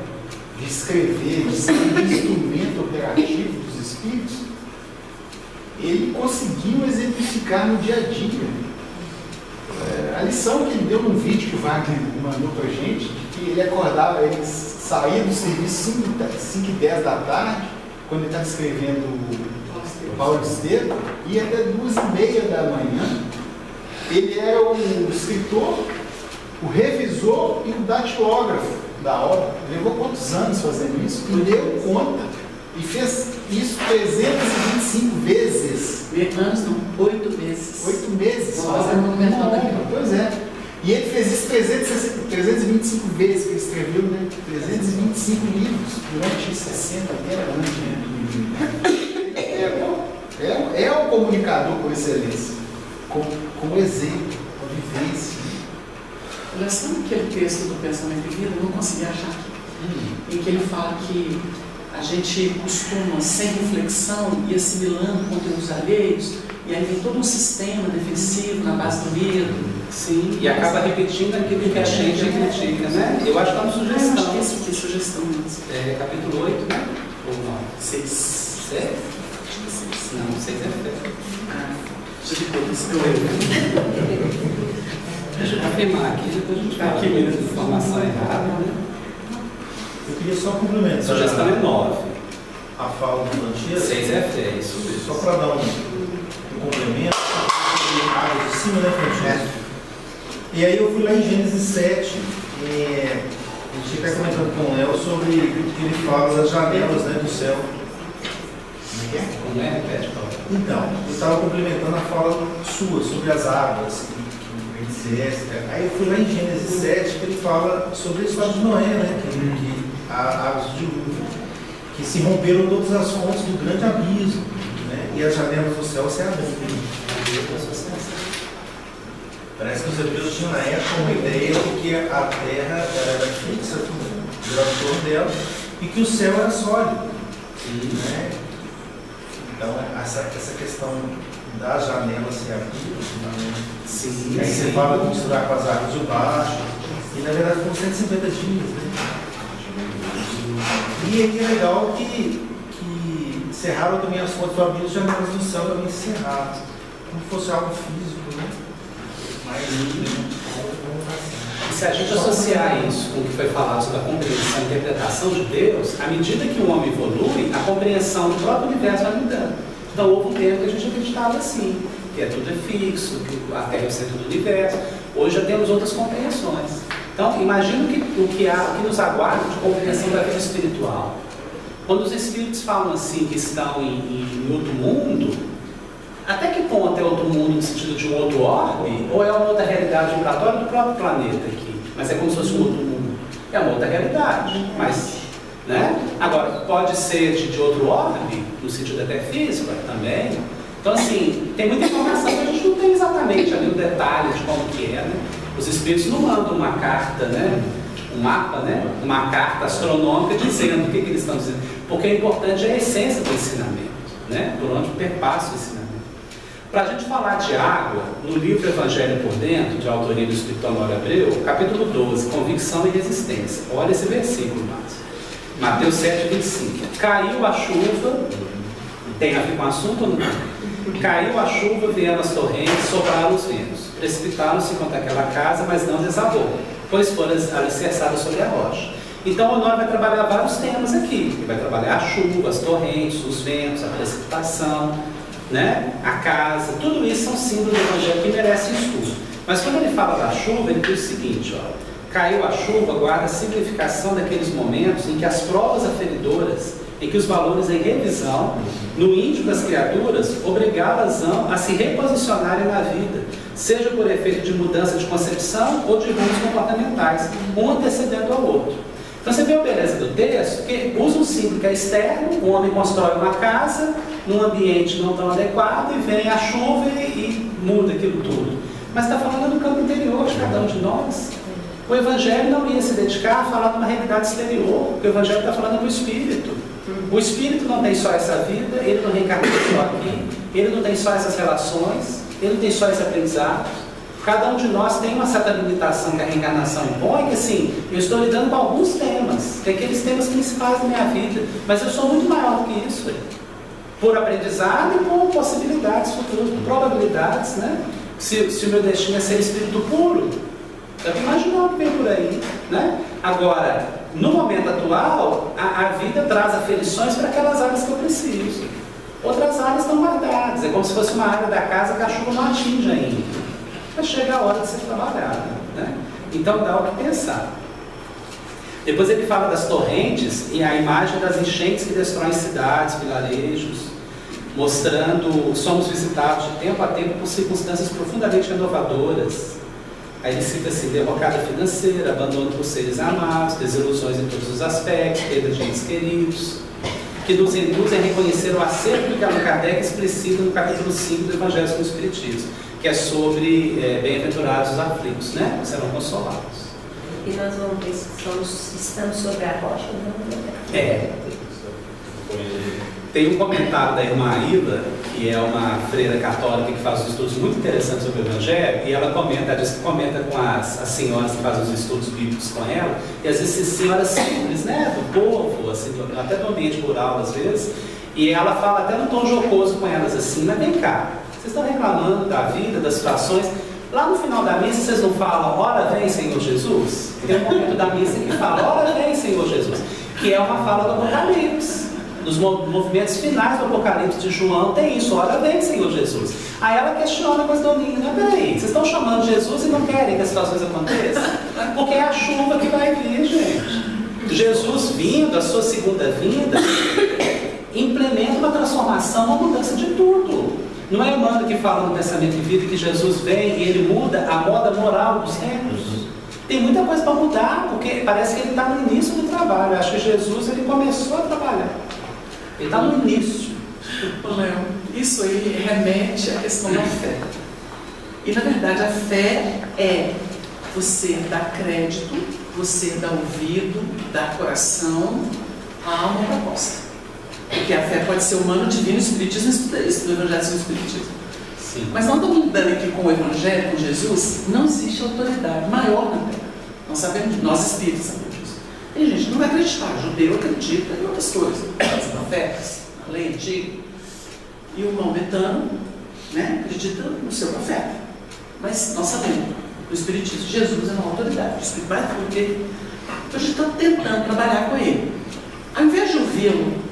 de escrever, de ser um instrumento operativo dos Espíritos, ele conseguiu exemplificar no dia a dia. A lição que ele deu num vídeo que o Wagner mandou para a gente, de que ele acordava, ele saía do serviço 5h10 da tarde, quando ele estava escrevendo o Paulo Estevam, e até 2h30 da manhã, ele era o escritor, o revisor e o datilógrafo da obra, levou quantos anos fazendo isso? E deu conta. E fez isso 325 vezes. Anos não, 8 vezes. 8 meses. Fazendo o monumental daqui. Pois é. E ele fez isso 325 vezes que ele escreveu, né? 325 livros durante 60 anos. É um comunicador com excelência, com exemplo, com vivência. Olha, sabe aquele texto do Pensamento e Vida? Eu não consegui achar aqui. Em que ele fala que a gente costuma, sem reflexão, ir assimilando conteúdos alheios, e aí vem todo um sistema defensivo na base do medo. Sim, e acaba repetindo aquilo que a gente critica, né? Eu acho que é uma sugestão. Eu acho que isso aqui é sugestão mesmo. É capítulo 8, né? Ou 9? 6. 6? Não, 6 é fé. Deixa eu depois Deixa eu confirmar aqui, depois a gente fala aqui mesmo de informação errada, né? Eu queria só complementar. Sugestão é 9. A fala do Plantier. 6 é fé, isso mesmo. Só para dar um complemento, água de cima, né, Plantier? E aí eu fui lá em Gênesis 7, a gente está comentando com o Léo sobre o que ele fala das janelas, né, do céu. Como é? Repete, Paulo. Então, eu estava complementando a fala sua sobre as águas, aí eu fui lá em Gênesis 7, que ele fala sobre a história de Noé, né, que há águas de dilúvio, que se romperam todas as fontes do grande abismo, né, e as janelas do céu se abriram. Parece que os hebreus tinham na época uma ideia de que a terra era fixa, girava em torno dela, e que o céu era sólido. Né? Então, essa questão das janelas se abrir, aí você fala de misturar com as águas de baixo, e na verdade foram 150 dias. Né? E aqui é legal que cerraram também as fontes do abismo, as janelas do céu também se cerraram, como se fosse algo físico, né? E se a gente associar isso com o que foi falado sobre a compreensão e interpretação de Deus, à medida que o homem evolui, a compreensão do próprio universo vai mudando. Então houve um tempo que a gente acreditava assim, que tudo é fixo, que a Terra é o centro do universo. Hoje já temos outras compreensões. Então imagina o que nos aguarda de compreensão da vida espiritual. Quando os espíritos falam assim que estão em outro mundo, até que ponto é outro mundo no sentido de um outro orbe, ou é uma outra realidade vibratória do próprio planeta aqui? Mas é como se fosse um outro mundo. É uma outra realidade, mas, né? Agora, pode ser de outro orbe, no sentido até físico também. Então, assim, tem muita informação que a gente não tem exatamente ali o detalhe de como que é, né? Os espíritos não mandam uma carta, né? Um mapa, né? Uma carta astronômica dizendo o que eles estão dizendo. Porque o importante é a essência do ensinamento, né? Por onde perpassa o ensinamento. Para a gente falar de água, no livro Evangelho por Dentro, de autoria do Espírito Honório Abreu, capítulo 12, Convicção e Resistência. Olha esse versículo, Mateus 7, 25. Caiu a chuva, tem a ver com o assunto ou não? Caiu a chuva, vieram as torrentes, sopraram os ventos. Precipitaram-se contra aquela casa, mas não desabou, pois foram alicerçadas sobre a rocha. Então, o Honório vai trabalhar vários temas aqui. Ele vai trabalhar a chuva, as torrentes, os ventos, a precipitação, né? A casa, tudo isso são símbolos do Evangelho que merecem estudo. Mas quando ele fala da chuva, ele diz o seguinte, ó, caiu a chuva, guarda a significação daqueles momentos em que as provas aferidoras, em que os valores em revisão, no íntimo das criaturas, obrigá-las a se reposicionarem na vida, seja por efeito de mudança de concepção ou de rumos comportamentais, um antecedendo ao outro. Então você vê a beleza do texto, que usa um símbolo que é externo, o homem constrói uma casa num ambiente não tão adequado e vem a chuva e muda aquilo tudo. Mas está falando do campo interior de cada um de nós. O Evangelho não ia se dedicar a falar de uma realidade exterior, porque o Evangelho está falando do Espírito. O Espírito não tem só essa vida, ele não reencarna só aqui, ele não tem só essas relações, ele não tem só esse aprendizado. Cada um de nós tem uma certa limitação que a reencarnação impõe, que assim, eu estou lidando com alguns temas, tem aqueles temas principais da minha vida, mas eu sou muito maior do que isso, por aprendizado e por possibilidades futuras, por probabilidades, né? Se o meu destino é ser espírito puro, eu estou imaginando o que vem por aí, né? Agora, no momento atual, a vida traz aferições para aquelas áreas que eu preciso. Outras áreas estão guardadas, é como se fosse uma área da casa que a chuva não atinge ainda. Mas chega a hora de ser trabalhada, né? Então dá o que pensar. Depois ele fala das torrentes e a imagem das enchentes que destroem cidades, vilarejos, mostrando, somos visitados de tempo a tempo por circunstâncias profundamente renovadoras. Aí ele cita assim, derrocada financeira, abandono por seres amados, desilusões em todos os aspectos, perda de entes queridos, que nos induzem a reconhecer o acerto que Allan Kardec explicita no capítulo 5 do Evangelho segundo o Espiritismo, que é sobre bem-aventurados os aflitos, né? Que serão consolados. E nós vamos ver se estamos sobre a rocha ou não. Tem um comentário da irmã Aila, que é uma freira católica que faz estudos muito interessantes sobre o Evangelho, e ela diz que comenta com as senhoras que fazem os estudos bíblicos com ela, e às vezes senhoras simples, né, do povo, assim, até do ambiente rural às vezes, e ela fala até no tom jocoso com elas assim, mas vem cá, vocês estão reclamando da vida, das situações, lá no final da missa vocês não falam, ora vem Senhor Jesus? Tem um momento da missa que fala, ora vem Senhor Jesus, que é uma fala do Apocalipse. Nos movimentos finais do Apocalipse de João tem isso, ora vem Senhor Jesus. Aí ela questiona com as doninhas, não, peraí, vocês estão chamando Jesus e não querem que as situações aconteçam? Porque é a chuva que vai vir, gente. Jesus vindo, a sua segunda vinda, implementa uma transformação, uma mudança de tudo. Não é Emmanuel que fala no Pensamento e Vida que Jesus vem e ele muda a moda moral dos tempos? Tem muita coisa para mudar, porque parece que ele está no início do trabalho. Eu acho que Jesus ele começou a trabalhar. Ele está no início. Isso aí remete à questão da fé. E na verdade a fé é você dar crédito, você dar ouvido, dar coração à alma proposta. Porque a fé pode ser humano, divino, espiritismo, estuda isso, do Evangelho segundo o Espiritismo. Sim. Mas não estamos lidando aqui com o Evangelho, com Jesus, não existe autoridade maior na Terra. Nós sabemos, nós espíritos sabemos disso. Tem gente que não vai acreditar, judeu acredita em outras coisas, nos profetas, na lei antiga. E o maometano, né, acredita no seu profeta. Mas nós sabemos, o Espiritismo, Jesus é uma autoridade, o Espírito vai porque a gente está tentando trabalhar com ele. Ao invés de ouvi-lo,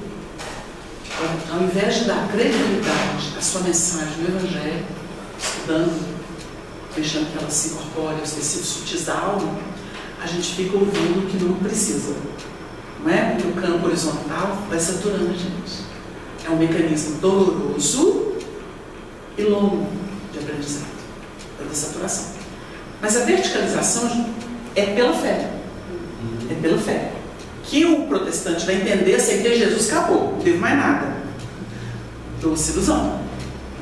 ao invés de dar credibilidade à sua mensagem do Evangelho, estudando, deixando que ela se incorpore aos tecidos sutis da alma, a gente fica ouvindo o que não precisa. Não é? Porque o campo horizontal vai saturando a gente. É um mecanismo doloroso e longo de aprendizado, da saturação. Mas a verticalização é pela fé. É pela fé. Que o protestante vai entender, aceitei Jesus, acabou, não teve mais nada. Doce ilusão.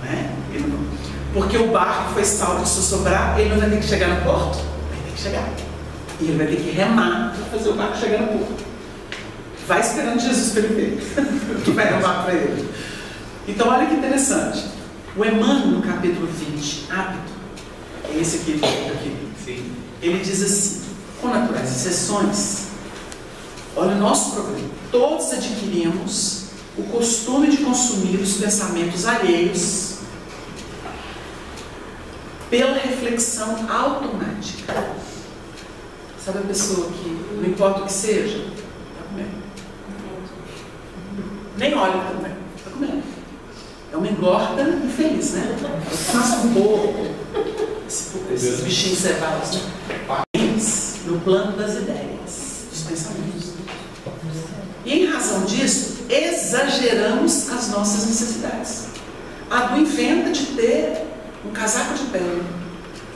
Não é? Porque o barco foi salvo de sobrar, ele não vai ter que chegar no porto? Vai ter que chegar. E ele vai ter que remar para fazer o barco chegar no porto. Vai esperando Jesus para ele ver, que vai remar para ele. Então, olha que interessante. O Emmanuel, no capítulo 20, hábito, é esse aqui, Sim. ele diz assim, com naturais exceções, olha o nosso problema. Todos adquirimos o costume de consumir os pensamentos alheios pela reflexão automática. Sabe a pessoa que, não importa o que seja, está comendo. Nem olha para comer, está comendo. É uma engorda infeliz, né? Faça um pouco, esses bichinhos cevados, né? No plano das ideias, dos pensamentos. E em razão disso, exageramos as nossas necessidades. A Du inventa de ter um casaco de pele.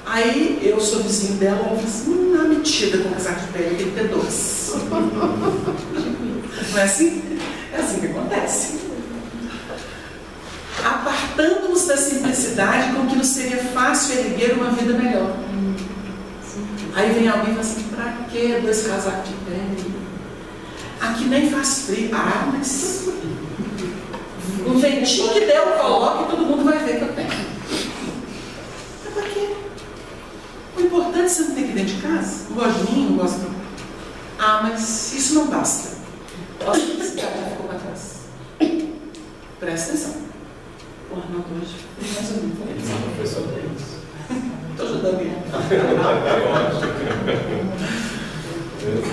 Aí eu sou vizinho dela, ela fala assim, não é metida com casaco de pele, tem que ter dois. Não é assim? É assim que acontece. Apartando-nos da simplicidade com que nos seria fácil erguer uma vida melhor. Aí vem alguém e fala assim, pra que dois casacos de pele? Aqui nem faz frio. Ah, mas um ventinho que der, eu coloco e todo mundo vai ver que eu tenho. Mas pra quê? O importante é você não ter aqui dentro de casa. Não gosto de mim, não gosto de... Ah, mas isso não basta. Olha que esse cara ficou para trás. Presta atenção. O Arnaldo hoje tem mais ou menos. Estou ajudando ele.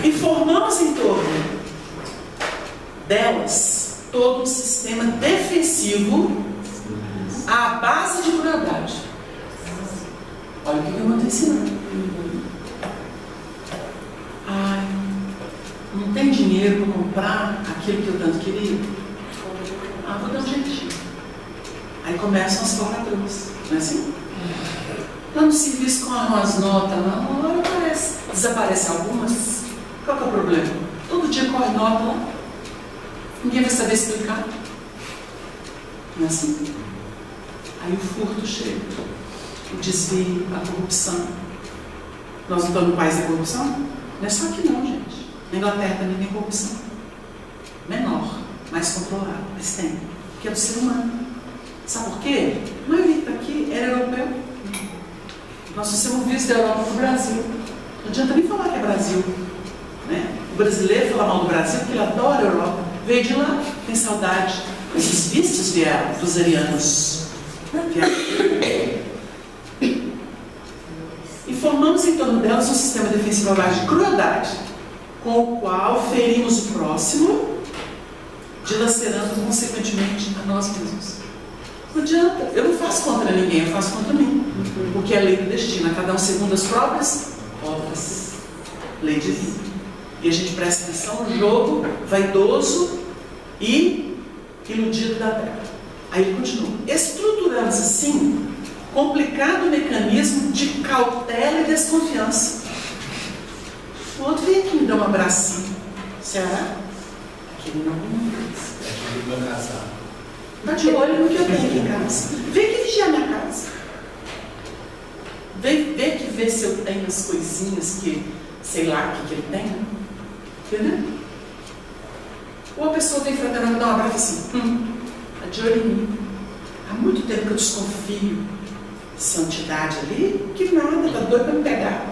E formamos em torno delas todo um sistema defensivo à base de crueldade. Olha o que eu estou ensinando. Ai, dinheiro para comprar aquilo que eu tanto queria? Ah, vou dar um jeitinho. Aí começam as falcatruas, não é assim? Lá no serviço com umas notas, lá, uma hora desaparecem algumas. Qual que é o problema? Todo dia corre nota lá. Ninguém vai saber explicar. Não é assim? Aí o furto chega, o desvio, a corrupção. Nós não estamos no país da corrupção? Não é só aqui não, gente. Na Inglaterra também tem corrupção. Menor, mais controlada, mas tem. Porque é do ser humano. Sabe por quê? A maioria que está aqui era europeu. Nós somos vistos da Europa para o Brasil. Não adianta nem falar que é Brasil. Né? O brasileiro fala mal do Brasil porque ele adora a Europa. Veio de lá, tem saudade. Esses vistos vieram dos arianos. E formamos em torno delas um sistema defensivo à base de crueldade, com o qual ferimos o próximo, dilacerando consequentemente a nós mesmos. Não adianta, eu não faço contra ninguém, eu faço contra mim. Porque é lei do destino, a cada um segundo as próprias obras. Lei divina. E a gente presta atenção no jogo vaidoso e iludido da terra. Aí ele continua. Estruturamos assim complicado mecanismo de cautela e desconfiança. O outro vem aqui me dá um abracinho. Será? Aquele não me abraçar. Está de olho no que eu tenho aqui em casa. Vem que vigiar minha casa. Vem que vê se eu tenho as coisinhas que, sei lá, o que ele tem. Entendeu? Ou a pessoa vem fraternando, me dá um abraço assim. Está de olho em mim. Há muito tempo que eu desconfio dessa entidade ali, que nada, está doido para me pegar.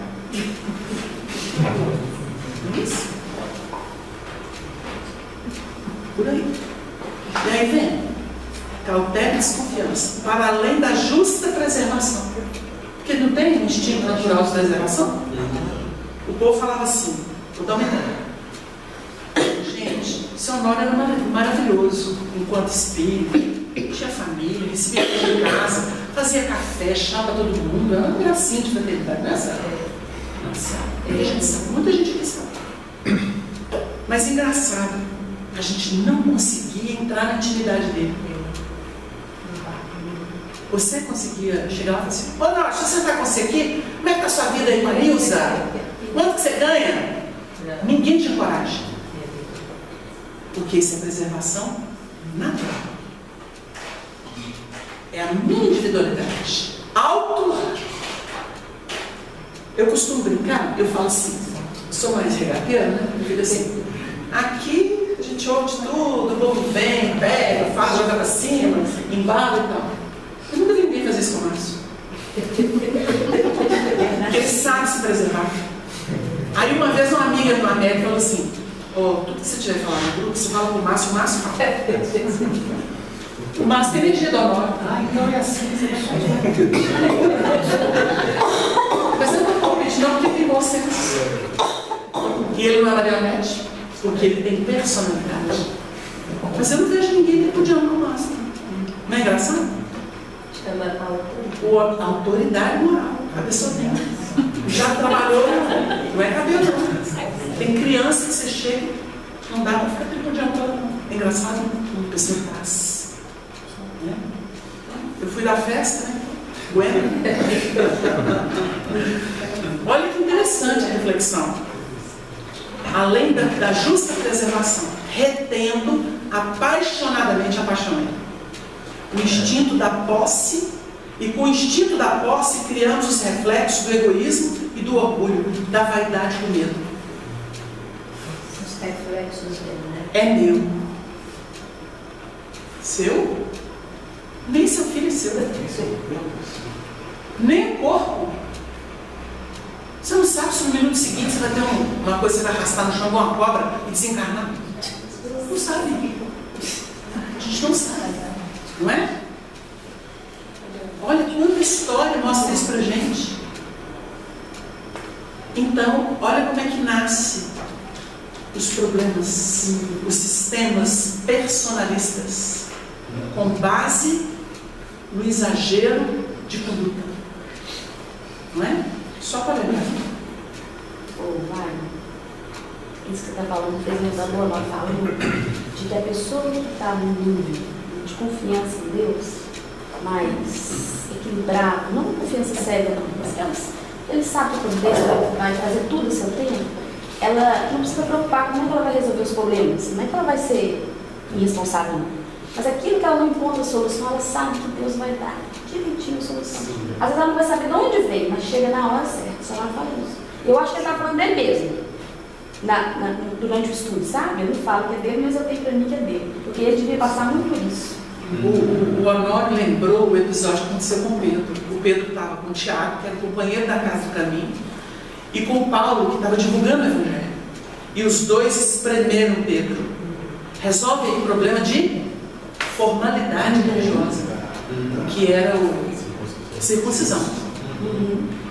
Não é isso? Por aí. E aí vem cautela e desconfiança, para além da justa preservação. Porque não tem um instinto natural de preservação? O povo falava assim, vou dar uma ideia. Gente, seu Honório era maravilhoso enquanto espírito, tinha família, recebia em casa, fazia café, chama todo mundo, era uma gracinha de fraternidade, não é essa? Nossa, a gente sabe, muita gente aqui sabe. Mas engraçado, a gente não conseguia entrar na intimidade dele. Você conseguia chegar lá e falar assim, ô, não, deixa eu sentar com você aqui, como é que está a sua vida aí com a Nilza? Quanto que você ganha? Ninguém tinha coragem. Porque isso é preservação natural. É a minha individualidade. Auto-lar. Eu costumo brincar, eu falo assim, eu sou mais regateira, né? Eu digo assim, aqui a gente ouve de tudo, o povo vem, pega, faz, joga pra cima, embala e tal. Eu nunca vi ninguém fazer isso com o Márcio. Porque ele sabe se preservar. Aí uma vez uma amiga do América falou assim, tudo que você tiver falando no grupo, você fala com o Márcio fala. O Márcio tem energia do Honório. Então é assim que você vai fazer. Mas eu não estou competindo, não, porque tem bom senso. E ele não é marionete, porque ele tem personalidade. Mas eu não vejo ninguém repudiando com o Márcio. Não é engraçado? A autoridade moral. A pessoa tem. Já trabalhou, não é cabelo não. Tem criança que você chega, não dá para ficar tripudiando toda não. É engraçado, uma pessoa em paz. Eu fui da festa, né? Bueno. Olha que interessante a reflexão. Além da justa preservação, retendo apaixonadamente a paixão. O instinto da posse, e com o instinto da posse criamos os reflexos do egoísmo e do orgulho, da vaidade e do medo. Os reflexos dele, né? É meu. Seu? Nem seu filho é seu. Nem o corpo. Você não sabe se no minuto seguinte você vai ter uma coisa que você vai arrastar no chão com uma cobra e desencarnar. Não sabe. A gente não sabe. Não é? Olha quanta história mostra isso pra gente. Então, olha como é que nasce os problemas, os sistemas personalistas, com base no exagero de conduta. Não é? Só para lembrar. isso que você está falando, fez lembrar do Honório falando, de que a pessoa que está num nível de confiança em Deus, mais equilibrado, não uma confiança cega, não, mas ele sabe que Deus vai trazer tudo a seu tempo, ela não precisa preocupar como é que ela vai resolver os problemas, não é que ela vai ser irresponsável, não. Mas aquilo que ela não encontra a solução, ela sabe que Deus vai dar direitinho a solução. Às vezes ela não vai saber de onde vem, mas chega na hora certa, só ela fala isso. Eu acho que ele está falando dele mesmo, durante o estudo, sabe? Eu não falo que é dele, mas eu tenho para mim que é dele, porque ele devia passar muito por isso. O Honório lembrou o episódio que aconteceu com o Pedro. O Pedro estava com o Tiago, que era companheiro da Casa do Caminho, e com o Paulo, que estava divulgando o Evangelho. E os dois espremeram Pedro. Resolve aí o problema de formalidade religiosa, que era a circuncisão.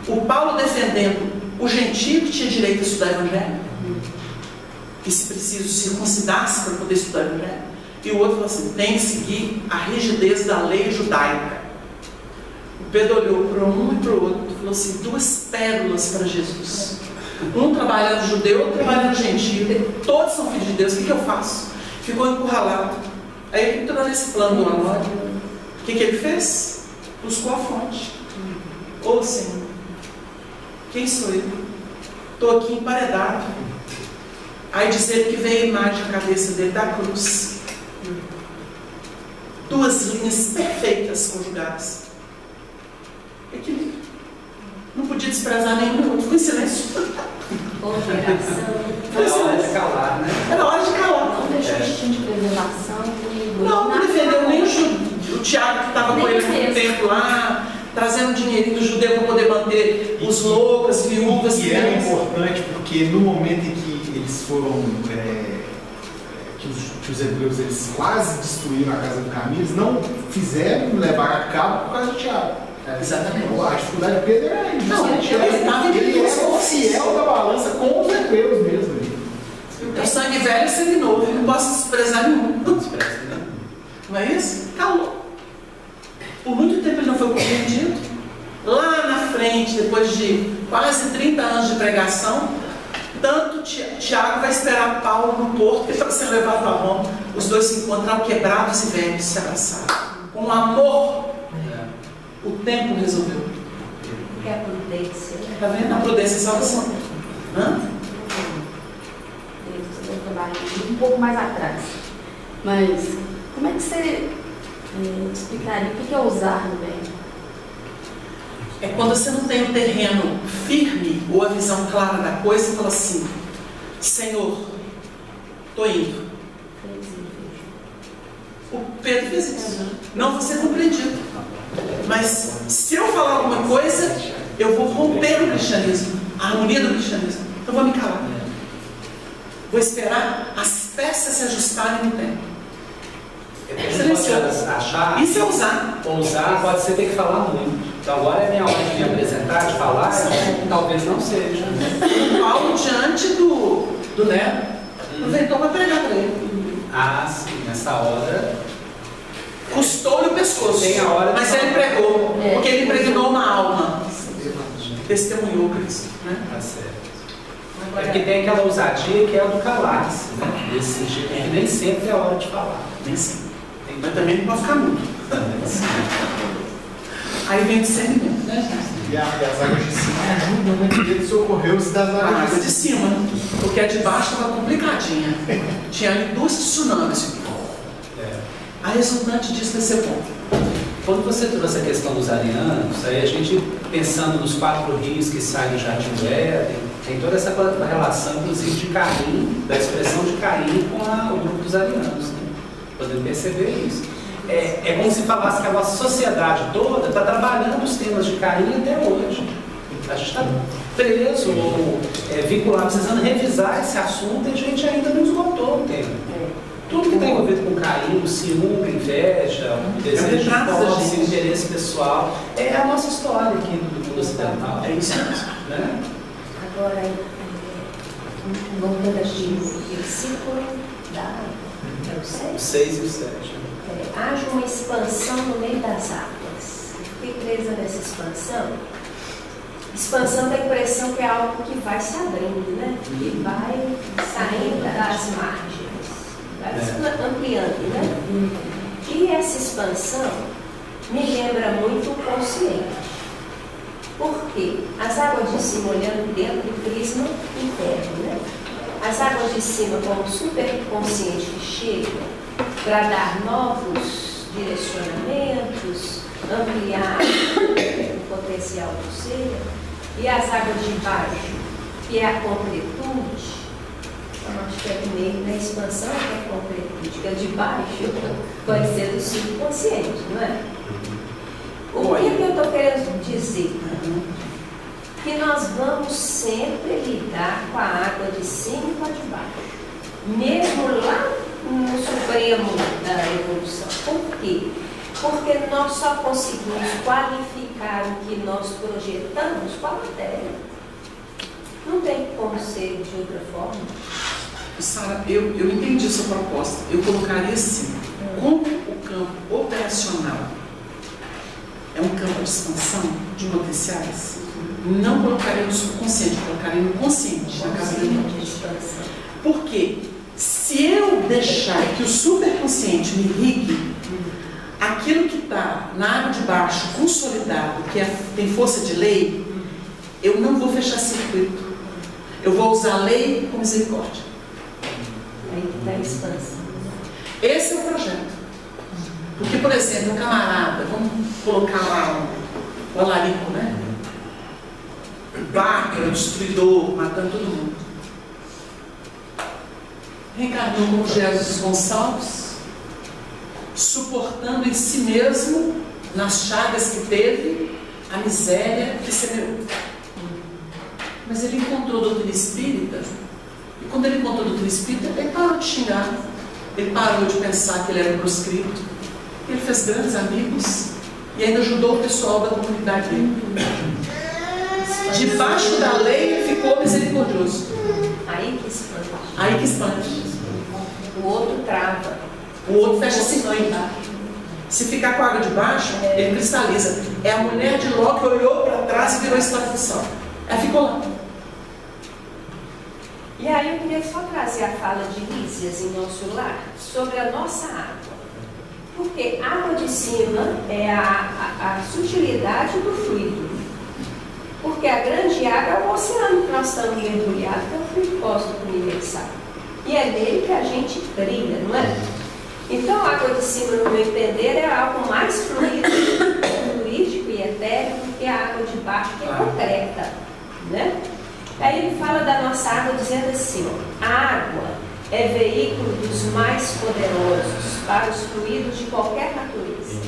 O Paulo defendendo o gentio que tinha direito a estudar o Evangelho, e se preciso circuncidar-se para poder estudar o Evangelho. E o outro falou assim, tem que seguir a rigidez da lei judaica. O Pedro olhou para um e para o outro e falou assim, duas pérolas para Jesus. Um trabalhando judeu, outro trabalhando gentio. Todos são filhos de Deus, o que eu faço? Ficou encurralado. Aí ele entrou nesse plano do Honório. O que ele fez? Buscou a fonte. Ô Senhor, quem sou eu? Estou aqui emparedado. Aí diz ele que vem a imagem na cabeça dele da cruz. Duas linhas perfeitas conjugadas. Equilíbrio. Não podia desprezar nenhum outro. Ficou em silêncio. Era hora de calar, né? Era hora de calar. Não deixou o instinto de preservação. Não defendeu nem o Tiago que estava com ele no tempo lá, trazendo dinheirinho do judeu para poder manter os loucos, as viúvas. E era importante porque no momento em que eles foram, que os hebreus eles quase destruíram a Casa do Caminho, eles não fizeram levar a cabo por causa de Tiago. Exatamente. A dificuldade de Pedro era isso. Não, ele era o fiel da balança com os hebreus mesmo. O sangue velho e sangue novo, eu não posso desprezar nenhum. Não é isso? Calou. Por muito tempo ele não foi compreendido. Lá na frente, depois de quase 30 anos de pregação, tanto Tiago vai esperar Paulo no porto, que estava sendo levado a Roma. Os dois se encontraram quebrados e velhos, se abraçaram. Com amor, o tempo resolveu. Porque a prudência. Está vendo? A prudência e a salvação. Um pouco mais atrás. Mas como é que você explicaria o que é usar no bem? É quando você não tem o terreno firme ou a visão clara da coisa e fala assim, Senhor, estou indo. O Pedro fez isso. Não vou ser compreendido. Mas se eu falar alguma coisa, eu vou romper o cristianismo, a harmonia do cristianismo. Eu vou me calar. Vou esperar as peças se ajustarem no tempo. Achar, isso é usar. Ousar pode ser ter que falar muito. Então agora é minha hora de me apresentar, de falar, talvez não seja. Paulo diante do Nero, aproveitou para pregar para ele. Ah, sim, nessa hora. Custou-lhe o pescoço. Tem a hora mas ele pregou, porque ele impregnou uma alma. Testemunhou Cristo. Né? Tá certo. É porque tem aquela ousadia que é a do calar-se, né? Nesse sentido, que nem sempre é a hora de falar. Nem sempre. Mas também não pode ficar mudo. Aí vem o discernimento, né, gente? E as águas de cima ajudam, né? Ele socorreu-se das águas de cima. Porque a de baixo estava complicadinha. Tinha duas tsunamis. A resultante disso vai ser bom. Quando você trouxe a questão dos arianos, aí a gente, pensando nos 4 rios que saem do Jardim do Éden, tem toda essa relação, inclusive, de Caim, da expressão de Caim com o grupo dos arianos. Né? Podemos perceber isso. É como se falasse que a nossa sociedade toda está trabalhando os temas de Caim até hoje. A gente está preso ou vinculado, precisando revisar esse assunto e a gente ainda não esgotou o tema. Tudo que está envolvido com carinho, ciúme, inveja, desejo de posse, interesse pessoal, é a nossa história aqui do mundo ocidental. É isso mesmo. Né? Agora, voltando ao versículo o 6 e o 7. Haja uma expansão no meio das águas. Eu fiquei presa nessa expansão, Expansão dá a impressão que é algo que vai se abrindo, né? Que vai saindo das margens, vai se ampliando, né? E essa expansão me lembra muito o consciente. Porque as águas de cima olhando dentro do prisma interno, né? As águas de cima como superconsciente que chega para dar novos direcionamentos, ampliar o potencial do ser, e as águas de baixo, que é a concretude, então acho que é meio na expansão que é a concretude, que é de baixo, pode ser do subconsciente, não é? O que eu estou querendo dizer? Que nós vamos sempre lidar com a água de cima e com a de baixo. Mesmo lá no supremo da evolução. Por quê? Porque nós só conseguimos qualificar o que nós projetamos com a matéria. Não tem como ser de outra forma. Sara, eu entendi sua proposta. Eu colocaria assim, como o campo operacional é um campo de expansão de potenciais, não colocaria no subconsciente, colocaria no consciente, na casa da mente. Porque se eu deixar que o superconsciente me irrigue, aquilo que está na água de baixo, consolidado, que tem força de lei, eu não vou fechar circuito. Eu vou usar a lei com misericórdia. Aí que está a expansão. Esse é o projeto. Porque, por exemplo, um camarada, vamos colocar lá o alarico, né? Bárbaro, destruidor, matando todo mundo. Reencarnou como Jesus Gonçalves, suportando em si mesmo, nas chagas que teve, a miséria que semeou. Mas ele encontrou a doutrina espírita, e quando ele encontrou a doutrina espírita, ele parou de xingar, ele parou de pensar que ele era proscrito, ele fez grandes amigos e ainda ajudou o pessoal da comunidade dele. Debaixo da lei ele ficou misericordioso. Aí que expande. Aí que expande. O outro trava. O outro fecha circuito. Se ficar com a água de baixo, ele cristaliza. É a mulher de Ló que olhou para trás e virou escravização. Ela ficou lá. E aí eu queria só trazer a fala de Lísias em Nosso Lar sobre a nossa água. Porque a água de cima é a sutilidade do fluido. Porque a grande água é o oceano que nós estamos mergulhados, que é o fluido cósmico universal. E é nele que a gente brilha, não é? Então a água de cima, no meu entender, é algo mais fluídico e etéreo do que a água de baixo, que é concreta, né? Aí ele fala da nossa água dizendo assim, ó, a água é veículo dos mais poderosos para os fluidos de qualquer natureza.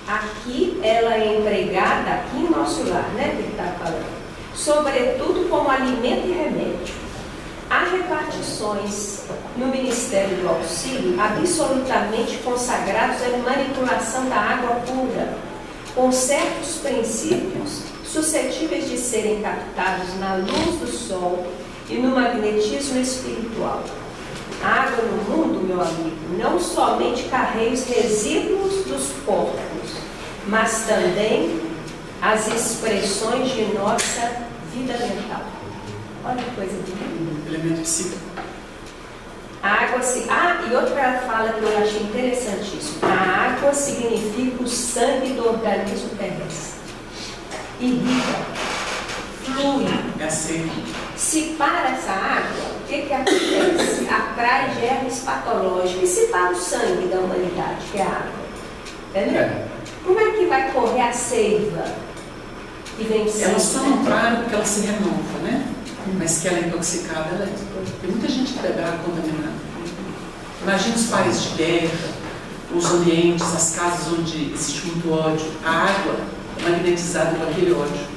Aqui ela é empregada, aqui em Nosso Lar, né, que ele está falando, sobretudo como alimento e remédio. Há repartições no Ministério do Auxílio absolutamente consagrados à manipulação da água pura, com certos princípios suscetíveis de serem captados na luz do sol e no magnetismo espiritual. A água no mundo, meu amigo, não somente carrega os resíduos dos corpos, mas também as expressões de nossa vida mental. Olha que coisa bonita. Elemento psíquico. A água e outra fala que eu achei interessantíssima. A água significa o sangue do organismo terrestre. Irriga, flui. É assim. Se para essa água, o que acontece? Atrai germes patológicos. E se para o sangue da humanidade, que é a água? Entendeu? Como é que vai correr a seiva que vem sangue? Ela só não para porque ela se renova, né? Mas que ela é intoxicada, ela é. Tem muita gente que bebe água contaminada. Imagina os países de guerra, os ambientes, as casas onde existe muito ódio. A água é magnetizada com aquele ódio.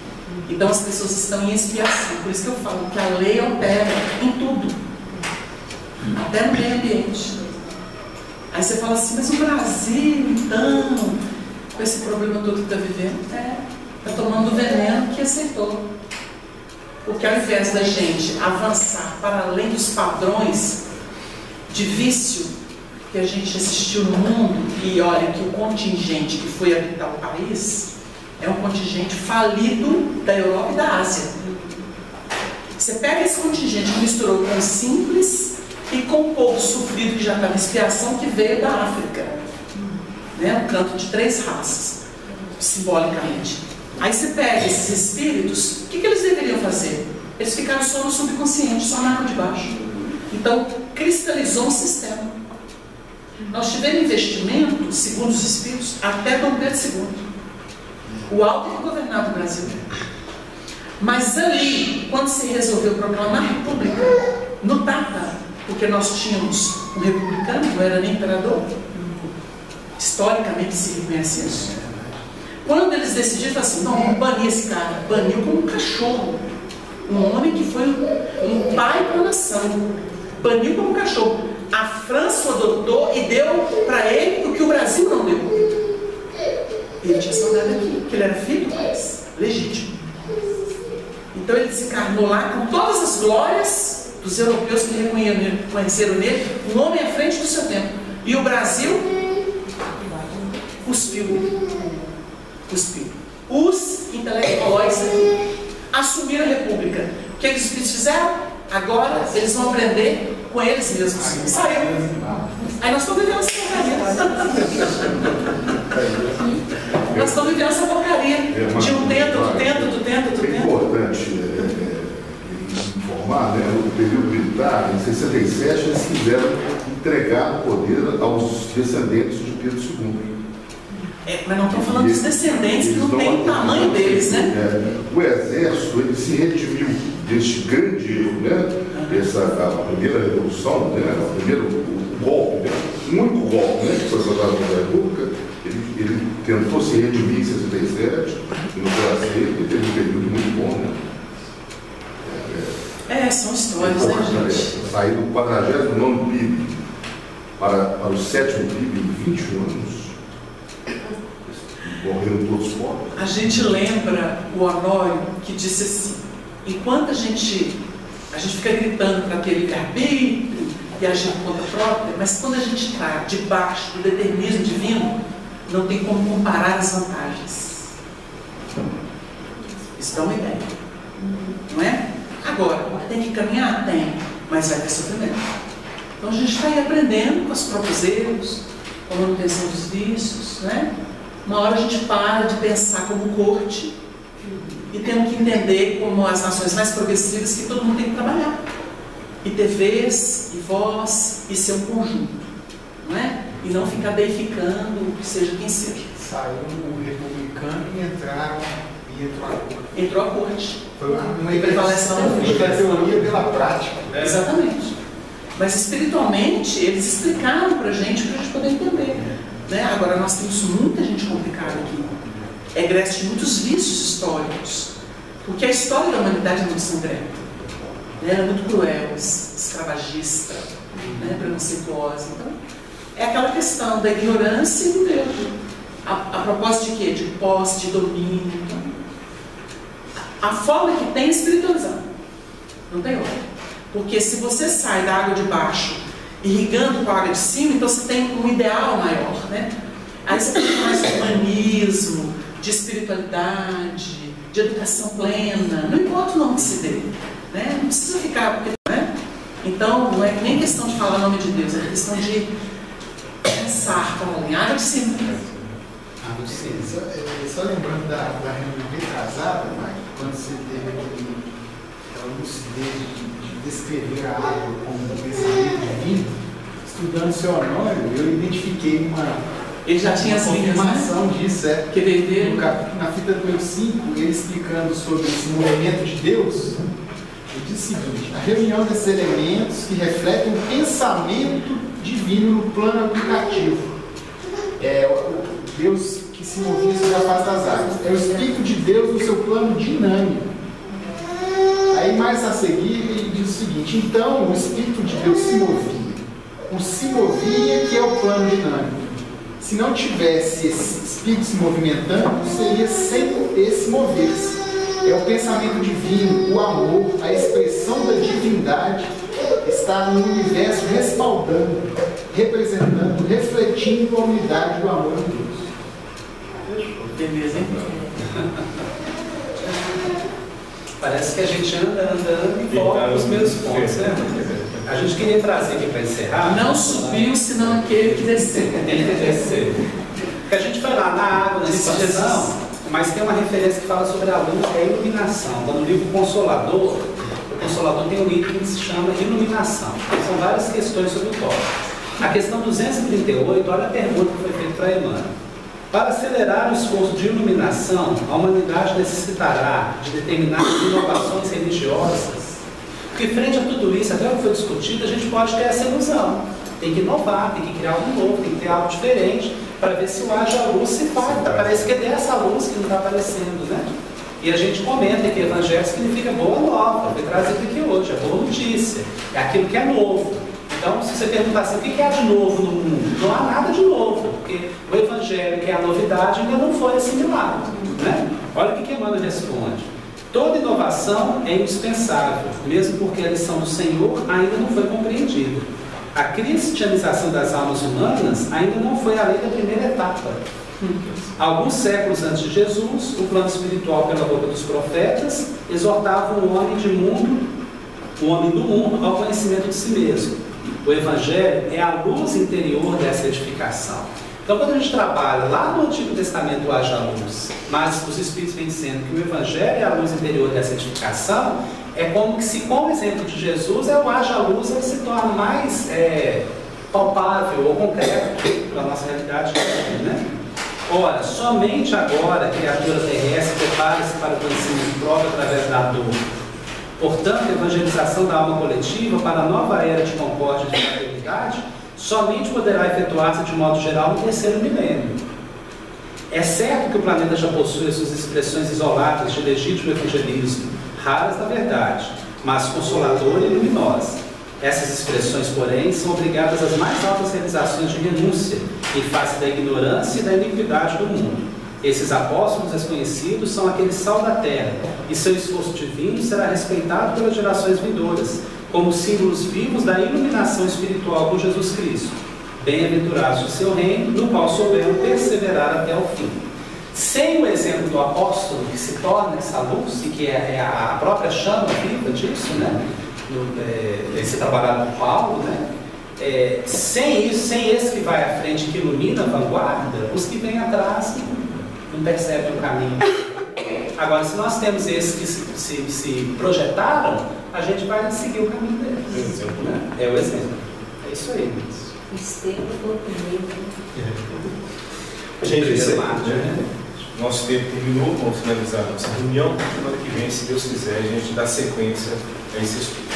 Então as pessoas estão em expiação. Por isso que eu falo que a lei opera em tudo, até no meio ambiente. Aí você fala assim, mas o Brasil, então, com esse problema todo que está vivendo, está tomando o veneno que aceitou. Porque ao invés da gente avançar para além dos padrões de vício que a gente assistiu no mundo, e olha que o contingente que foi habitar o país é um contingente falido da Europa e da Ásia. Você pega esse contingente que misturou com os simples e com o povo sofrido que já estava em expiação, que veio da África, né? Um canto de 3 raças, simbolicamente. Aí você pega esses espíritos, o que eles deveriam fazer? Eles ficaram só no subconsciente, só na água de baixo. Então, cristalizou um sistema. Nós tivemos investimento, segundo os espíritos, até Dom Pedro II, o alto que governava o Brasil. Mas ali, quando se resolveu proclamar a república, no Tata, porque nós tínhamos um republicano, não era nem imperador, historicamente se reconhece isso. Quando eles decidiram assim, não, vamos banir esse cara, baniu como um cachorro, um homem que foi um pai para a nação, baniu como um cachorro. A França o adotou e deu para ele o que o Brasil não deu. Ele tinha saudade aqui, porque ele era filho do país, legítimo. Então ele desencarnou lá com todas as glórias dos europeus que reconheceram nele, um homem à frente do seu tempo. E o Brasil cuspiu. Os intelectuais aqui assumiram a república. O que eles fizeram? Agora eles vão aprender com eles mesmos. Saiu. Aí nós estamos vivendo essa porcaria. Nós estamos vivendo essa porcaria. De um tento. É importante informar, né? No período militar, em 67, eles quiseram entregar o poder aos descendentes de Pedro II. Mas não estão falando dos descendentes que não tem o tamanho deles, né? O exército, ele se redimiu deste grande erro, né? A primeira revolução, né? O primeiro golpe, né? O único golpe, né? Que foi votado pela República, ele tentou se redimir em 67, e não foi aceito, ele teve um período muito bom, né? São histórias, né, gente? Sair do 49º PIB para o 7º PIB em 21 anos. Morreram todos pobres. A gente lembra o Honório que disse assim: enquanto a gente fica gritando para ter livre-arbítrio e agir por conta própria, mas quando a gente está debaixo do determinismo divino, não tem como comparar as vantagens. Isso dá uma ideia, não é? Agora, tem que caminhar? Tem, mas vai ter sofrimento. Então a gente está aí aprendendo com os próprios erros, com a manutenção dos vícios, né? Uma hora a gente para de pensar como corte e temos que entender como as nações mais progressivas que todo mundo tem que trabalhar. E ter vez, e voz, e ser um conjunto, não é? E não ficar deificando, seja quem seja. Saiu o republicano e entrou a corte. Foi uma prevaleção da teoria pela prática. Exatamente. Mas espiritualmente, eles explicaram para a gente poder entender. Né? Agora nós temos muita gente complicada aqui, egresso de muitos vícios históricos, porque a história da humanidade é muito sangrenta, né? Ela é muito cruel, escravagista, né? Preconceituosa. Então, é aquela questão da ignorância e do medo. A propósito de quê? De posse, de domínio. Então, a forma que tem é espiritualizar, não tem outra. Porque se você sai da água de baixo irrigando com a água de cima, então você tem um ideal maior, né? Aí você tem mais de humanismo, de espiritualidade, de educação plena, não importa o nome que se dê, né? Não precisa ficar, porque, né? Então, não é nem questão de falar o nome de Deus, é questão de pensar com a água de cima. Água de cima. Só lembrando da reunião retrasada, quando você teve aquela lucidez de descrever a água como um pensamento divino, estudando seu Honório, eu identifiquei uma ele já tinha essa confirmação disso, que veio na fita número 5, ele explicando sobre esse movimento de Deus, ele diz o seguinte: a reunião desses elementos que refletem o pensamento divino no plano aplicativo, o Deus que se movia sobre a face das águas, é o Espírito de Deus no seu plano dinâmico. Aí mais a seguir ele diz o seguinte: então o Espírito de Deus se movia. O se movia que é o plano dinâmico. Se não tivesse esse Espírito se movimentando, seria sem esse mover-se. É o pensamento divino, o amor, a expressão da divindade está no universo respaldando, representando, refletindo a unidade do amor de Deus. Beleza, hein? Parece que a gente anda e volta para os mesmos pontos, né? A gente queria trazer aqui para encerrar. Não subiu, senão aquele que desceu. Tem que descer. Porque a gente foi lá na água, na expansão, mas tem uma referência que fala sobre a luz e a iluminação. Então, no livro Consolador, o Consolador tem um item que se chama iluminação. São várias questões sobre o tópico. A questão 238, olha a pergunta que foi feita para Emmanuel. Para acelerar o esforço de iluminação, a humanidade necessitará de determinadas inovações religiosas. Porque frente a tudo isso, até o que foi discutido, a gente pode ter essa ilusão. Tem que inovar, tem que criar algo novo, tem que ter algo diferente, para ver se o haja luz se faz. Parece que é dessa luz que não está aparecendo, né? E a gente comenta que evangelho significa boa nova, foi trazido aqui hoje, é boa notícia, é aquilo que é novo. Então, se você perguntar assim, o que há de novo no mundo? Não há nada de novo, porque o evangelho, que é a novidade, ainda não foi assimilado, né? Olha o que Emmanuel responde. Toda inovação é indispensável, mesmo porque a lição do Senhor ainda não foi compreendida. A cristianização das almas humanas ainda não foi além da primeira etapa. Alguns séculos antes de Jesus, o plano espiritual pela boca dos profetas exortava o homem do mundo ao conhecimento de si mesmo. O Evangelho é a luz interior dessa edificação. Então, quando a gente trabalha lá no Antigo Testamento haja luz, mas os Espíritos vêm dizendo que o Evangelho é a luz interior dessa edificação, é como que se, com o exemplo de Jesus, o haja luz ele se torna mais palpável ou concreto para a nossa realidade, né? Ora, somente agora a criatura terrestre prepara-se para o conhecimento próprio através da dor. Portanto, a evangelização da alma coletiva para a nova era de concórdia e de fraternidade somente poderá efetuar-se de modo geral no terceiro milênio. É certo que o planeta já possui suas expressões isoladas de legítimo evangelismo, raras na verdade, mas consoladora e luminosa. Essas expressões, porém, são obrigadas às mais altas realizações de renúncia em face da ignorância e da iniquidade do mundo. Esses apóstolos desconhecidos são aquele sal da terra, e seu esforço divino será respeitado pelas gerações vindouras, como símbolos vivos da iluminação espiritual por Jesus Cristo. Bem-aventurados o seu reino, no qual souberam perseverar até o fim. Sem o exemplo do apóstolo, que se torna essa luz, e que é a própria chama viva disso, né? Esse trabalhado por Paulo, né? Sem isso, sem esse que vai à frente, que ilumina a vanguarda, os que vêm atrás não percebem o caminho. Agora, se nós temos esses que se projetaram, a gente vai seguir o caminho deles. Né? É o exemplo. É isso aí. Estevam do primeiro. Gente, nosso tempo terminou, vamos finalizar a nossa reunião. Semana que vem, se Deus quiser, a gente dá sequência a esse estudo.